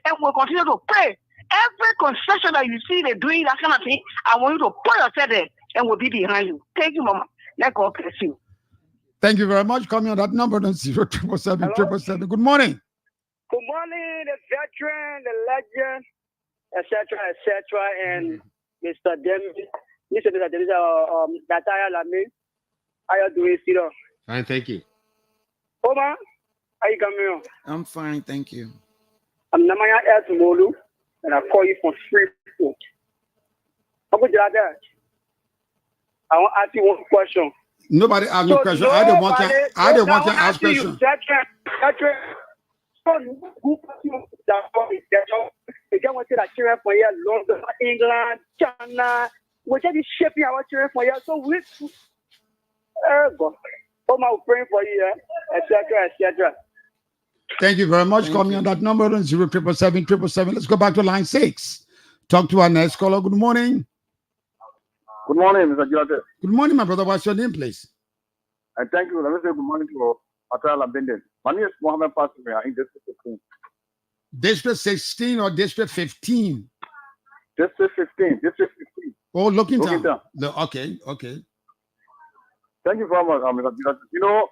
And we'll continue to pray. Every concession that you see they're doing that kind of thing, I want you to put yourself there and we'll be behind you. Thank you, Mama. Let God bless you. Thank you very much. Call me on that number, 0777. Good morning. Good morning, the veteran, the legend, etc., and Mr. Nataya Lamy. How you doing, Ciro? Fine, thank you. Oma, how you coming on? I'm fine, thank you. I'm Namaya Molu. and I call you from Freeport. Uncle Jada, I want to ask you one question. Nobody asked me question. I didn't want to ask question. England, China, which are shaping our children for you. So we I'm praying for you, etc., etc. Thank you very much. Call me on that number on 07777. Let's go back to line 6. Talk to our next caller. Good morning. Good morning, Mr. Joseph. Good morning, my brother. What's your name, please? And thank you. Let me say good morning to Atal Abindin. My name is Mohammed Pastor in District 15. District 16 or District 15? District 15. District 15. Oh, looking down. Okay. Thank you very much, Mr. Joseph. You know,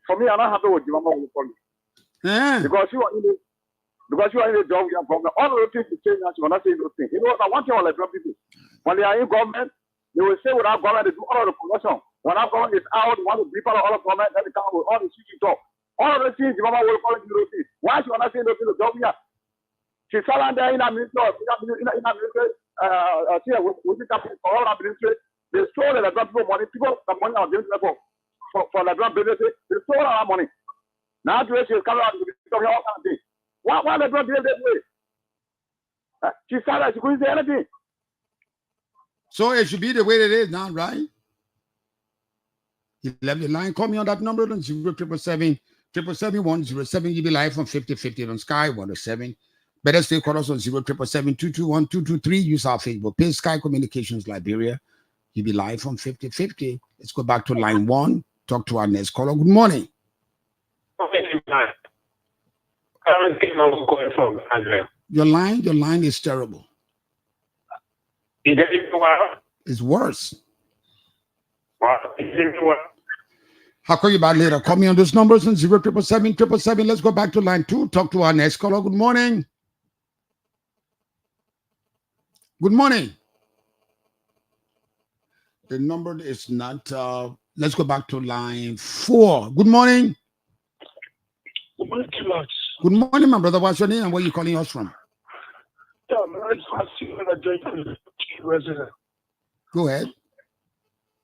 for me, I'm not happy with Jamima Wolokollie. Yeah. Because you are in the job, you are government. All of those things you say now, you are not saying those things. You know, I want you all like people. When they are in government, they will say without government, they do all of the promotion. When our government is out, they want to beep out all of government, then they come with all the shit talk. All of those things, Jamima Wolokollie do those things. Why she not saying those things to government? She's selling there in a ministry, they stole the people money. People, the money are giving them for the drug business. They stole our money. Now today she's coming out to the all kind of things. Why the drug deal that way? She said that she couldn't say anything. So it should be the way it is now, right? You left the line. Call me on that number on 0777 107. You be live from 5050 on Sky 107. Better still call us on 0777 221 223. Use our Facebook page, Sky Communications Liberia. You be live from 5050. Let's go back to line 1. Talk to our next caller. Good morning. Your line is terrible. It's worse. I'll call you back later. Call me on those numbers on 0777. Let's go back to line 2. Talk to our next caller. Good morning. Good morning. The number is not. Let's go back to line 4. Good morning. Good morning, Kimax. Good morning, my brother. What's your name and where are you calling us from? Yeah, my name is resident. Go ahead.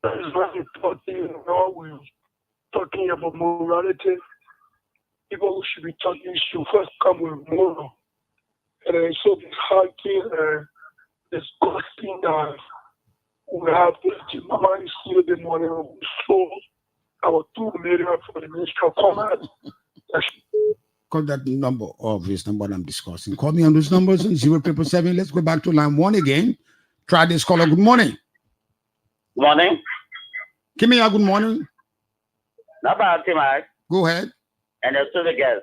It's very important, we're talking about morality. People who should be talking should first come with moral. And then so this hiking and this gossiping that we have the Jamima is still the money so our 2 million for the Ministry of Commerce. Call that number, obvious number I'm discussing. Call me on those numbers on 0777. Let's go back to line 1 again. Try this caller. Good morning. Morning. Give me a good morning. Not bad, Timai. Go ahead. And to the guest.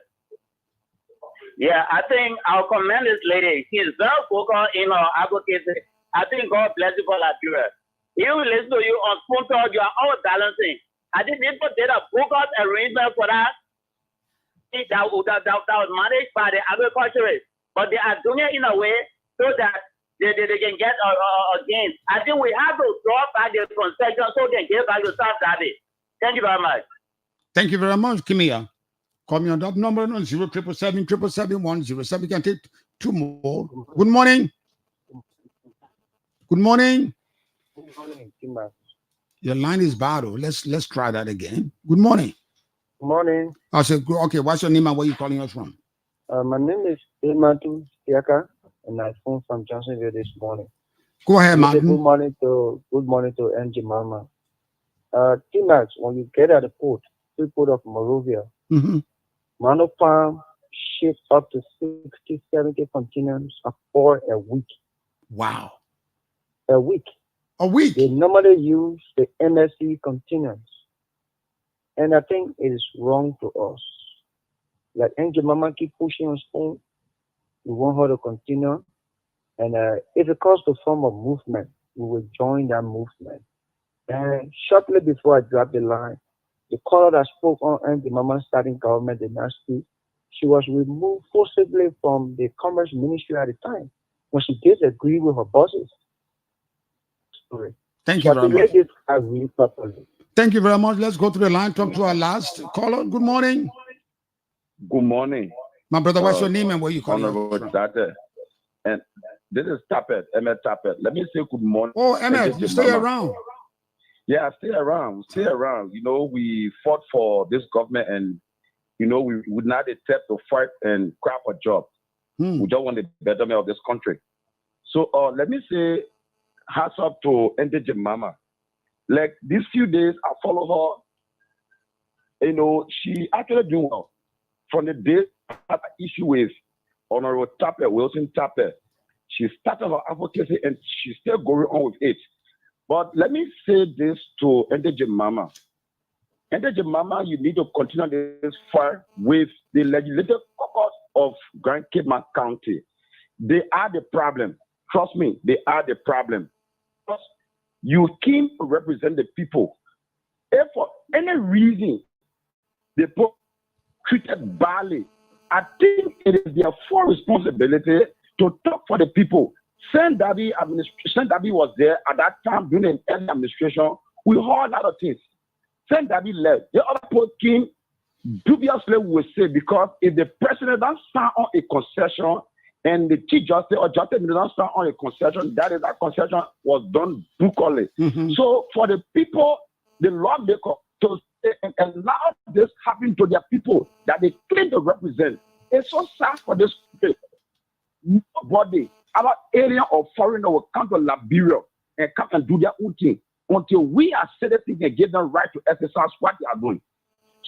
Yeah, I think I'll commend this lady. She is very focused in her advocacy. I think God bless you for Liberia. He will listen to you on phone call. You are all balancing. I think people did a focused arrangement for that. That was managed by the agriculturists. But they are doing it in a way so that they can get a gain. I think we have to draw back the concession so they can get back to South Derby. Thank you very much. Thank you very much, Kimia. Call me on that number on 0777 107. You can take 2 more. Good morning. Good morning. Good morning, Kimba. Your line is bad. Let's try that again. Good morning. Good morning. I said, okay, what's your name and where are you calling us from? My name is Ematu Siaka, and I phoned from Johnsonville this morning. Go ahead, Martin. Good morning to Jamima. T-Max, when you get at the port of Monrovia, Mano Farm ships up to 60, 70 containers for a week. Wow. A week. A week? They normally use the MSC containers. And I think it is wrong to us. Like Jamima keep pushing on spoon, we want her to continue. And if it comes to form of movement, we will join that movement. And shortly before I dropped the line, the caller that spoke on Jamima starting government did not speak. She was removed forcibly from the Commerce Ministry at the time when she disagreed with her bosses. Thank you very much. Agree properly. Thank you very much. Let's go to the line. Talk to our last caller. Good morning. Good morning. My brother, what's your name and where you calling from? And this is Tapet, Emmett Tapet. Let me say good morning. Oh, Emmett, you stay around. Yeah, stay around. Stay around. You know, we fought for this government and, you know, we would not accept to fight and crap a job. We don't want the betterment of this country. So let me say, hats up to Jamima. Like these few days, I follow her. You know, she actually doing well. From the day I had an issue with Honorable Tapper, Wilson Tapper, she started her advocacy and she's still going on with it. But let me say this to Jamima. Jamima, you need to continue this fight with the legislative caucus of Grand Cayman County. They are the problem. Trust me, they are the problem. Because you came to represent the people. If for any reason they treated badly, I think it is their full responsibility to talk for the people. Sime Darby was there at that time during the administration. We heard a lot of things. Sime Darby left. The other people came dubiously, we will say, because if the president doesn't sign on a concession and the chief justice or justice doesn't sign on a concession, that concession was done brutally. So for the people, the lawmaker to allow this happen to their people that they claim to represent, it's so sad for this people. Nobody, our alien or foreigner will come to Liberia and come and do their own thing until we are citizens and give them right to exercise what they are doing.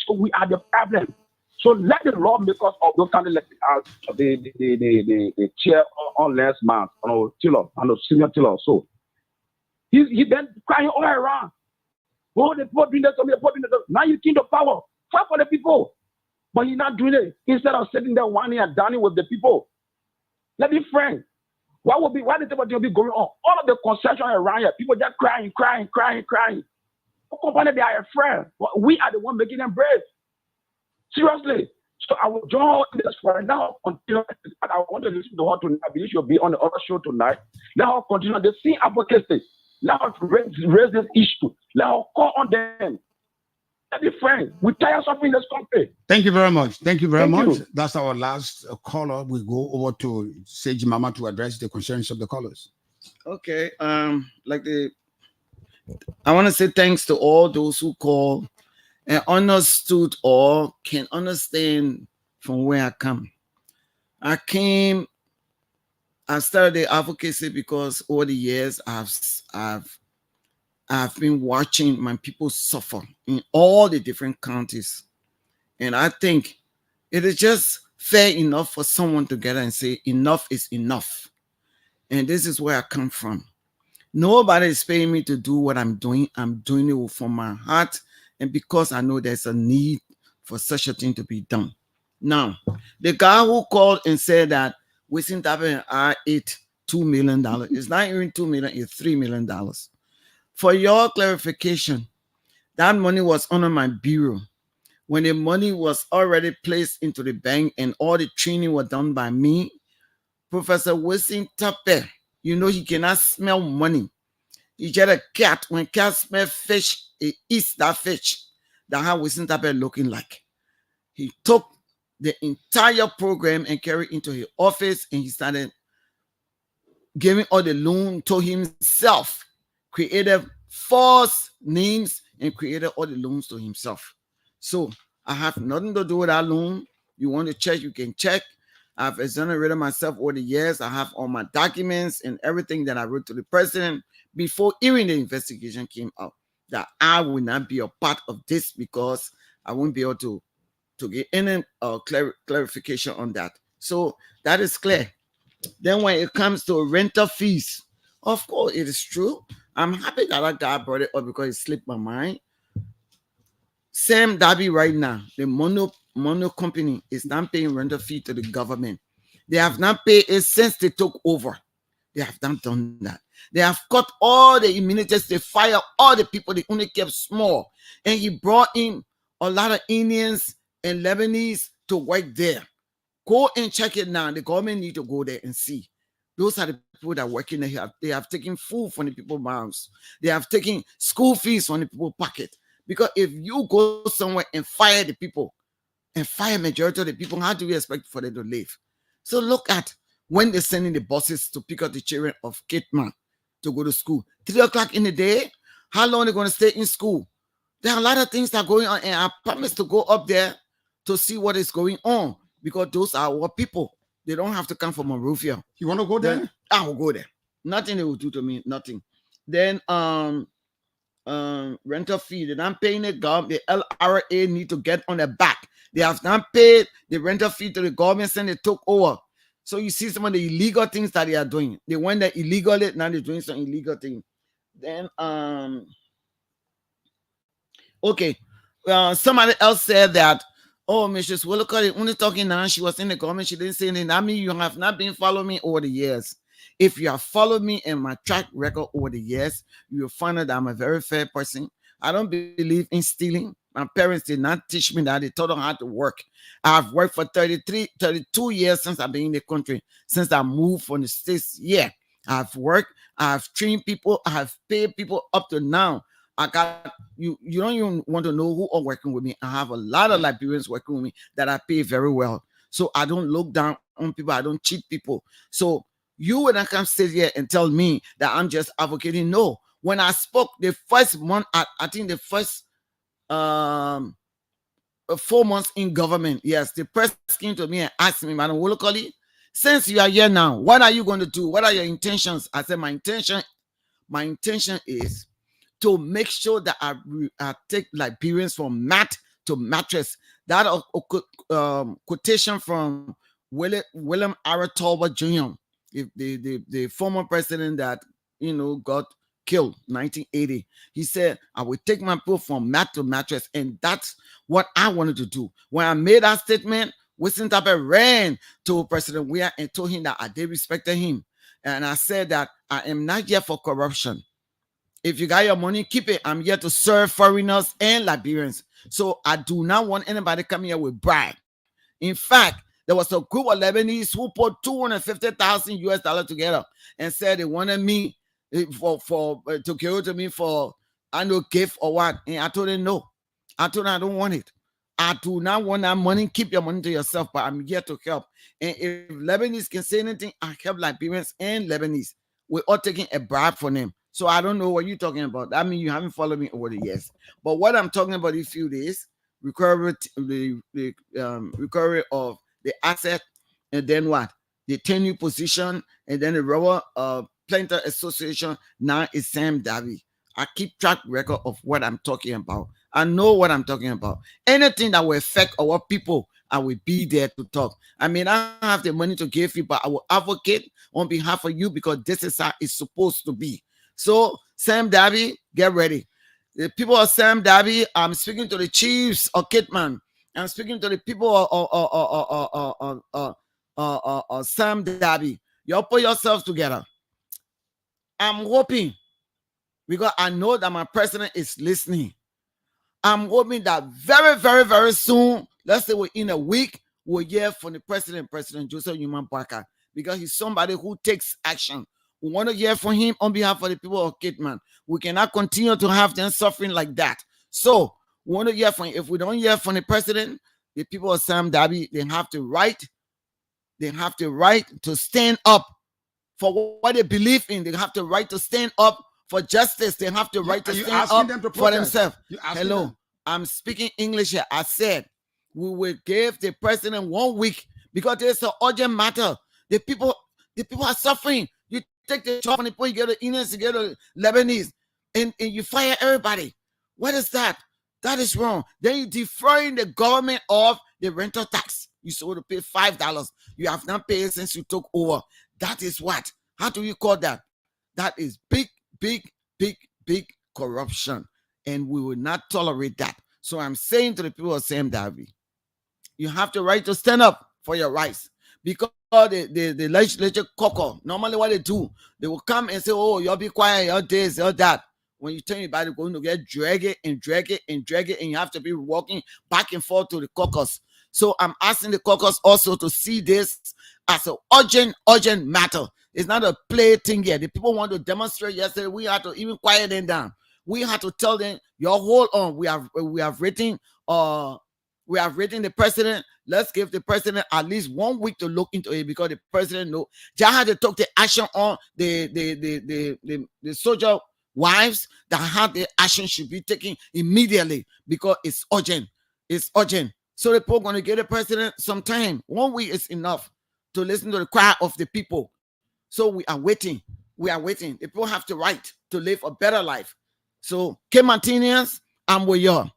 So we are the problem. So let the lawmakers of those countries, the chair on last month, Tiller, senior Tiller. So he then crying all around. Oh, the poor doing this, the poor doing this. Now you came to power. Fight for the people. But you're not doing it. Instead of sitting there whining and dining with the people. Let me friend. Why the thing will be going on? All of the concession around here, people just crying. No company, they are a friend. We are the one making them brave. Seriously. So I will join this for now until I want to listen to her tonight. I believe she'll be on the other show tonight. Let her continue the same advocacy. Let her raise this issue. Let her call on them. Let me friend. We tire of suffering this country. Thank you very much. Thank you very much. That's our last caller. We go over to Sage Mama to address the concerns of the callers. Okay. I want to say thanks to all those who call and understood or can understand from where I come. I started the advocacy because over the years I've been watching my people suffer in all the different counties. And I think it is just fair enough for someone to get and say enough is enough. And this is where I come from. Nobody is paying me to do what I'm doing. I'm doing it from my heart and because I know there's a need for such a thing to be done. Now, the guy who called and said that Wilson Tapper and I ate $2 million. It's not even $2 million, it's $3 million. For your clarification, that money was under my bureau. When the money was already placed into the bank and all the training was done by me, Professor Wilson Tapper, you know he cannot smell money. He just a cat. When cat smell fish, he eats that fish. That's how Wilson Tapper looking like. He took the entire program and carried it into his office and he started giving all the loan to himself. Created false names and created all the loans to himself. So I have nothing to do with that loan. You want to check, you can check. I've exonerated myself over the years. I have all my documents and everything that I wrote to the president before even the investigation came out that I will not be a part of this because I won't be able to get any clarification on that. So that is clear. Then when it comes to rental fees, of course, it is true. I'm happy that guy brought it up because it slipped my mind. Sime Darby right now, the mono company is not paying rental fee to the government. They have not paid it since they took over. They have not done that. They have cut all the immunities. They fire all the people. They only kept small. And he brought in a lot of Indians and Lebanese to work there. Go and check it now. The government need to go there and see. Those are the people that are working there. They have taken food from the people's mouths. They have taken school fees from the people's pocket. Because if you go somewhere and fire the people, and fire majority of the people, how do we expect for them to live? So look at when they're sending the buses to pick up the children of Kitman to go to school. 3 o'clock in the day, how long they're going to stay in school? There are a lot of things that are going on, and I promise to go up there to see what is going on, because those are our people. They don't have to come from Monrovia. You want to go there? I will go there. Nothing they will do to me, nothing. Then rental fee, they're not paying the government. The LRA need to get on their back. They have not paid the rental fee to the government since they took over. So you see some of the illegal things that they are doing. They went there illegally, now they're doing some illegal thing. Then okay. Somebody else said that, oh, Mrs. Wolokollie only talking now, she was in the government, she didn't say anything. I mean, you have not been following me over the years. If you have followed me and my track record over the years, you will find out that I'm a very fair person. I don't believe in stealing. My parents did not teach me that. They taught them how to work. I've worked for 32 years since I've been in the country, since I moved from the States. Yeah, I've worked, I've trained people, I have paid people up to now. I got you don't even want to know who are working with me. I have a lot of Liberians working with me that I pay very well. So I don't look down on people, I don't cheat people. So you would not come sit here and tell me that I'm just advocating. No. When I spoke the first month, I think the first 4 months in government, yes, the press came to me and asked me, Madam Wolokollie, since you are here now, what are you going to do? What are your intentions? I said, my intention is to make sure that I take Liberians from mat to mattress. That quotation from William R. Talbot Jr., the former president that got killed 1980. He said, I will take my people from mat to mattress, and that's what I wanted to do. When I made that statement, Winston Tappert ran to President Weah and told him that I did respect him, and I said that I am not here for corruption. If you got your money, keep it. I'm here to serve foreigners and Liberians. So I do not want anybody coming here with bribe. In fact, there was a group of Lebanese who put $250,000 together and said they wanted me to give it to me for gift or what. And I told them no. I told them I don't want it. I do not want that money. Keep your money to yourself, but I'm here to help. And if Lebanese can say anything, I help Liberians and Lebanese. We're all taking a bribe from them. So I don't know what you're talking about. I mean, you haven't followed me over the years. But what I'm talking about in a few days, recovery of the asset, and then what? The tenure position, and then the Rubber Planter Association. Now is Sime Darby. I keep track record of what I'm talking about. I know what I'm talking about. Anything that will affect our people, I will be there to talk. I mean, I don't have the money to give you, but I will advocate on behalf of you, because this is how it's supposed to be. So, Sime Darby, get ready. The people of Sime Darby, I'm speaking to the chiefs of Kitman. I'm speaking to the people of Sime Darby. You put yourselves together. I'm hoping, because I know that my president is listening. I'm hoping that very, very, very soon, let's say within a week, we'll hear from the President Joseph Newman Parker, because he's somebody who takes action. We want to hear from him on behalf of the people of Kitman. We cannot continue to have them suffering like that. So we want to hear from him. If we don't hear from the president, the people of Sime Darby, they have to right to stand up for what they believe in. They have the right to stand up for justice. They have the right to stand up for themselves. Hello, I'm speaking English here. I said we will give the president 1 week, because there's an urgent matter. The people are suffering. You take the job and you get the Indians, you get the Lebanese, and you fire everybody. What is that? That is wrong. Then you're defraying the government of the rental tax. You supposed to pay $5. You have not paid since you took over. That is what? How do you call that? That is big, big, big, big corruption. And we will not tolerate that. So I'm saying to the people of Sime Darby, you have the right to stand up for your rights. Because the legislature caucus, normally what they do, they will come and say, oh, you'll be quiet, you're this, you're that. When you tell anybody going to get drag it, and you have to be walking back and forth to the caucus. So I'm asking the caucus also to see this as an urgent matter. It's not a play thing here. The people want to demonstrate yesterday. We had to even quiet them down. We had to tell them, you hold on. We have written We have written the president. Let's give the president at least 1 week to look into it, because the president know. Just had to take the action on the soldier wives that had the action should be taken immediately, because it's urgent. It's urgent. So the people going to give the president some time. 1 week is enough to listen to the cry of the people. So we are waiting. We are waiting. The people have the right to live a better life. So, Martinians, I'm with y'all.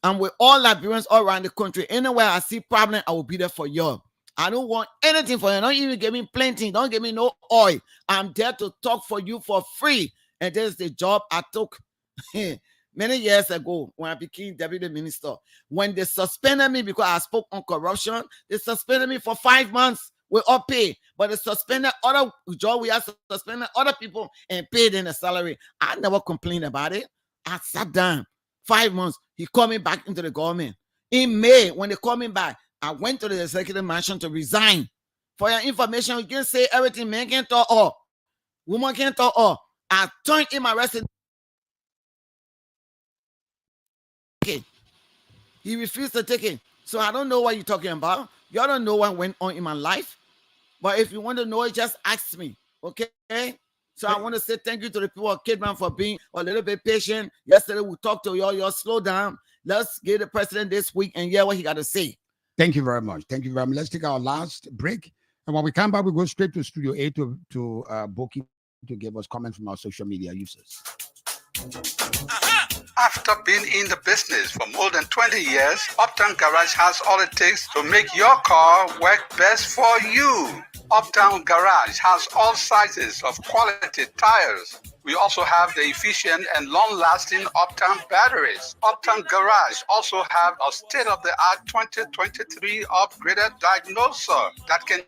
I'm with all Liberians all around the country. Anywhere I see problem, I will be there for y'all. I don't want anything for you. Don't even give me plenty. Don't give me no oil. I'm there to talk for you for free. And this is the job I took many years ago when I became deputy minister. When they suspended me because I spoke on corruption, they suspended me for 5 months with all pay. But they suspended other job. We have suspended other people and paid in the salary. I never complained about it. I sat down. 5 months. He called me back into the government. In May, when they called me back, I went to the executive mansion to resign. For your information, you can say everything. Man can't talk all. Woman can't talk all. I turned in my residence. Okay. He refused to take it. So I don't know what you're talking about. Y'all don't know what went on in my life. But if you want to know it, just ask me. Okay? So I want to say thank you to the people of Kidman for being a little bit patient. Yesterday we talked to y'all. Y'all slow down. Let's give the president this week and hear what he got to say. Thank you very much. Thank you very much. Let's take our last break. And when we come back, we go straight to Studio A to Boki to give us comments from our social media users. After being in the business for more than 20 years, Uptown Garage has all it takes to make your car work best for you. Uptown Garage has all sizes of quality tires. We also have the efficient and long-lasting Uptown batteries. Uptown Garage also have a state-of-the-art 2023 upgraded diagnoser that can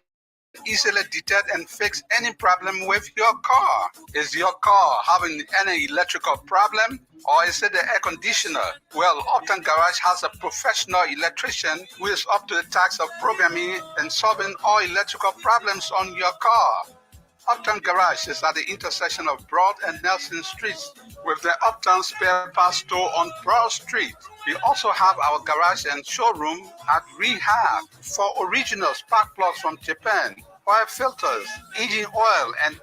easily detect and fix any problem with your car. Is your car having any electrical problem, or is it the air conditioner? Well, Uptown Garage has a professional electrician who is up to the task of programming and solving all electrical problems on your car. Uptown Garage is at the intersection of Broad and Nelson Streets with the Uptown Spare Parts Store on Broad Street. We also have our garage and showroom at Rehab for original spark plugs from Japan, oil filters, engine oil, and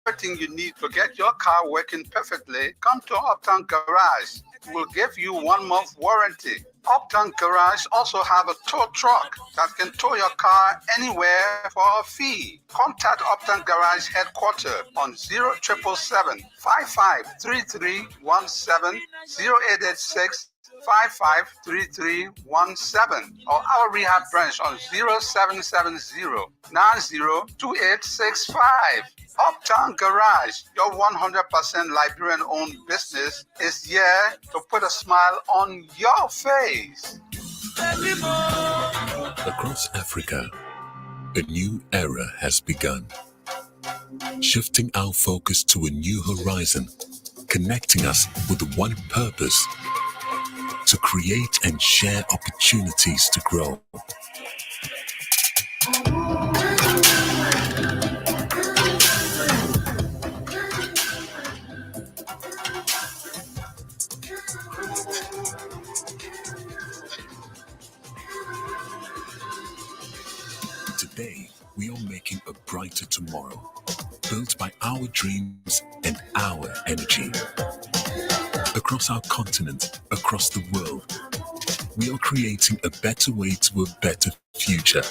everything you need to get your car working perfectly. Come to Uptown Garage. We'll give you 1 month warranty. Uptown Garage also have a tow truck that can tow your car anywhere for a fee. Contact Uptown Garage headquarters on 0777 553317 0886 553317 or our rehab branch on 0770 902865. Uptown Garage, your 100% Liberian-owned business, is here to put a smile on your face. Across Africa, a new era has begun, shifting our focus to a new horizon, connecting us with one purpose: to create and share opportunities to grow. Today, we are making a brighter tomorrow, built by our dreams and our energy. Across our continent, across the world, we are creating a better way to a better future.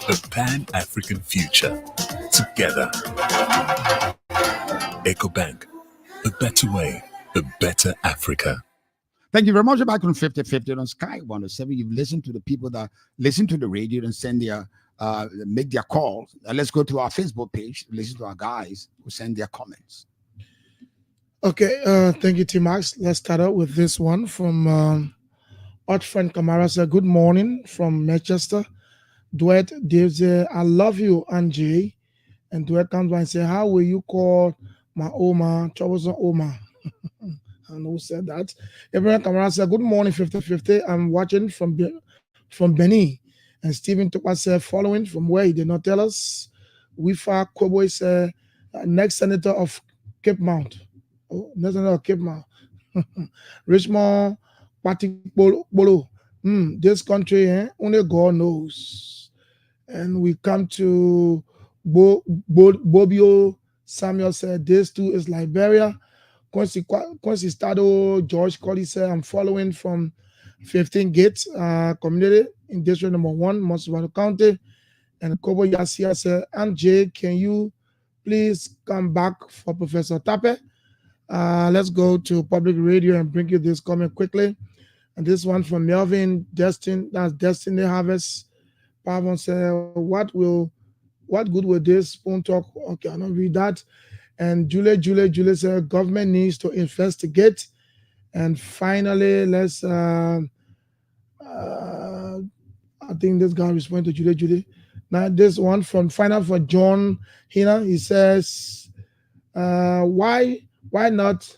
A Pan-African future. Together. EcoBank. A better way. A better Africa. Thank you very much. Back on 50/50 on Sky 107. You've listened to the people that listen to the radio and send their make their calls. Let's go to our Facebook page, listen to our guys who send their comments. Okay, thank you, T-Max. Let's start out with this one from our friend Kamara said, good morning from Manchester. Duet Dave said, I love you, Angie. And Duet comes by and say, how will you call my Oma, troublesome Oma? And who said that? Abraham Kamara said, good morning, 50/50. I'm watching from Benin. And Stephen took myself following from where he did not tell us. Wifa Kobo is next senator of Cape Mount. Oh, next senator of Cape Mount. Richmond, Patipolo. This country, only God knows. And we come to Bobio. Samuel said, this too is Liberia. Quincy Stado, George Colley said, I'm following from 15 Gates community in district number 1, Montserrat County. And Kobo Yasia said, I'm Jay, can you please come back for Professor Tape? Let's go to public radio and bring you this comment quickly. And this one from Melvin Destin, that's Destiny Harvest. Pavon said, what good will this spoon talk? Okay, I'll not read that. And Julie said, government needs to investigate. And finally, let's I think this guy responded to Julie. Now this one from final for John Hina. He says, why not?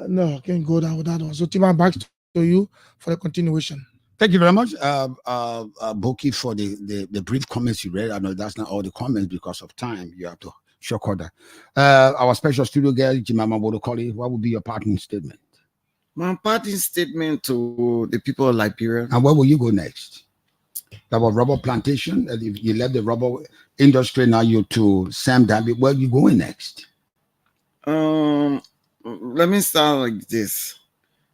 No, I can't go down with that one. So Tima, back to you for the continuation. Thank you very much, Boki, for the brief comments you read. I know that's not all the comments because of time. You have to shock order. Our special studio girl, Jamima Wolokollie, what would be your parting statement? My parting statement to the people of Liberia. And where will you go next? That was rubber plantation. You left the rubber industry, now you're to Sime Darby. Where are you going next? Let me start like this.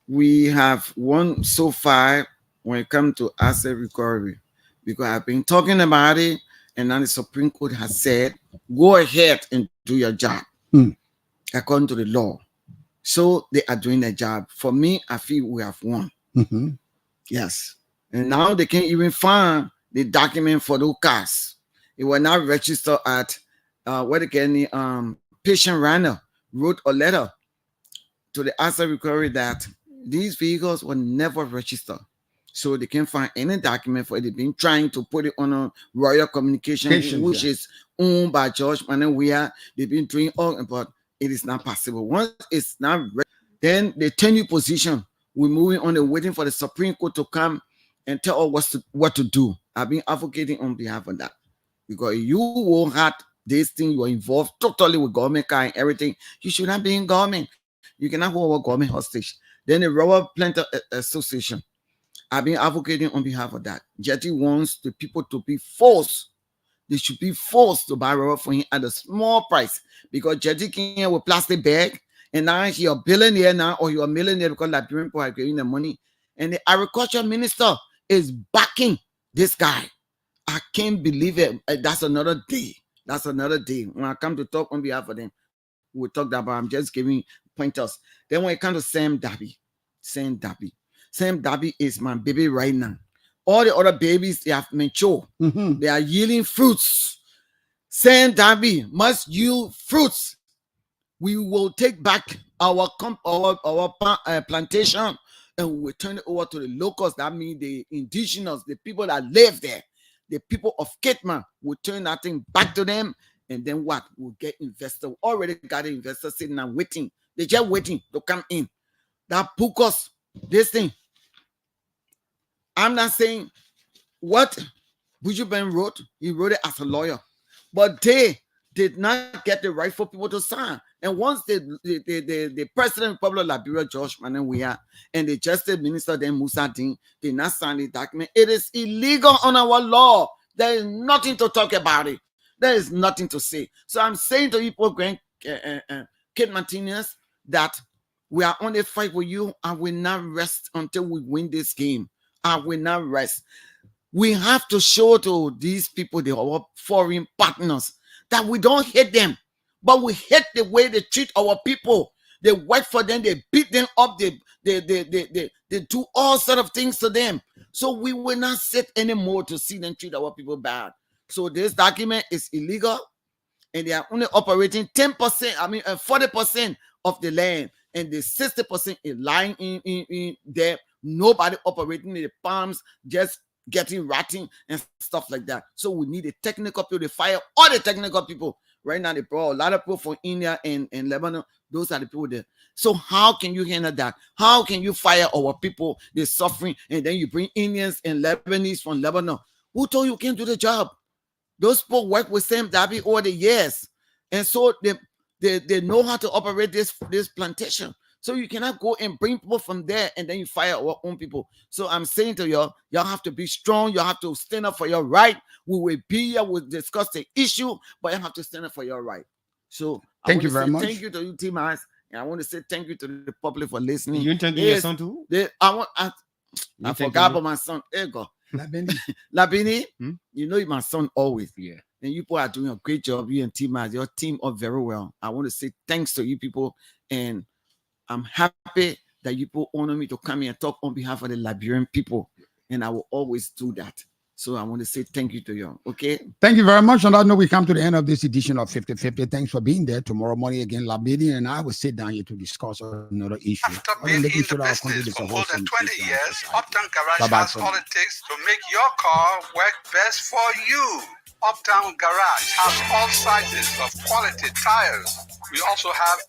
We have won so far when it comes to asset recovery, because I've been talking about it, and now the Supreme Court has said, go ahead and do your job according to the law. So they are doing their job. For me, I feel we have won. Yes. And now they can't even find the document for those cars. It was not registered at patient runner wrote a letter to the asset recovery that these vehicles were never registered. So they can't find any document for it. They've been trying to put it on a Royal Communication, which is owned by George Manawia. They've been doing all, but it is not possible. Once it's not ready, then they turn your position. We're moving on and waiting for the Supreme Court to come and tell us what to do. I've been advocating on behalf of that. Because you will have this thing, you're involved totally with government car and everything. You should not be in government. You cannot hold our government hostage. Then the Rubber Planter Association, I've been advocating on behalf of that. Jetty wants the people to be forced. They should be forced to buy rubber for him at a small price. Because Jetty came with plastic bag, and now you're a billionaire now, or you're a millionaire because Liberian people are getting the money. And the agriculture minister is backing this guy. I can't believe it. That's another day. That's another day. When I come to talk on behalf of them, we'll talk about. I'm just giving pointers. Then when it comes to Sime Darby, Sime Darby is my baby right now. All the other babies, they have matured. They are yielding fruits. Sime Darby must yield fruits. We will take back our plantation and we will turn it over to the locals. That means the indigenous, the people that live there. The people of Kitman will turn that thing back to them. And then what? We'll get investors. We already got an investor sitting and waiting. They're just waiting to come in. That Pukos, this thing. I'm not saying what Buju Ben wrote. He wrote it as a lawyer. But they did not get the right for people to sign. And once the president of the Republic of Liberia, George Manawia, and the justice minister, then Musa Dean, did not sign the document, it is illegal on our law. There is nothing to talk about it. There is nothing to say. So I'm saying to people, Kate Martinez, that we are on a fight with you. I will not rest until we win this game. I will not rest. We have to show to these people, our foreign partners, that we don't hate them, but we hate the way they treat our people. They work for them, they beat them up, they do all sort of things to them. So we will not sit anymore to see them treat our people bad. So this document is illegal, and they are only operating 40% of the land, and the 60% is lying in there. Nobody operating in the farms, just getting rotting and stuff like that. So we need the technical people to fire all the technical people. Right now, they brought a lot of people from India and Lebanon. Those are the people there. So how can you handle that? How can you fire our people? They're suffering, and then you bring Indians and Lebanese from Lebanon. Who told you can't do the job? Those people work with Sime Darby over the years. And so they know how to operate this plantation. So you cannot go and bring people from there and then you fire our own people. So I'm saying to y'all have to be strong. You have to stand up for your right. We will be here. We'll discuss the issue, but you have to stand up for your right. So thank you very much. Thank you to you, Team Eyes. And I want to say thank you to the public for listening. You thanking your son too? I forgot about my son. There you go. Labini, you know you're my son always. Yeah. And you people are doing a great job. You and Team Eyes, your team up very well. I want to say thanks to you people. And I'm happy that you people honor me to come here and talk on behalf of the Liberian people. And I will always do that. So I want to say thank you to you. Okay. Thank you very much. On that note, we come to the end of this edition of 50-50. Thanks for being there. Tomorrow morning again, Labidi and I will sit down here to discuss another issue. After being in the business for more than 20 years, Uptown Garage has all it takes to make your car work best for you. Uptown Garage has all sizes of quality tires. We also have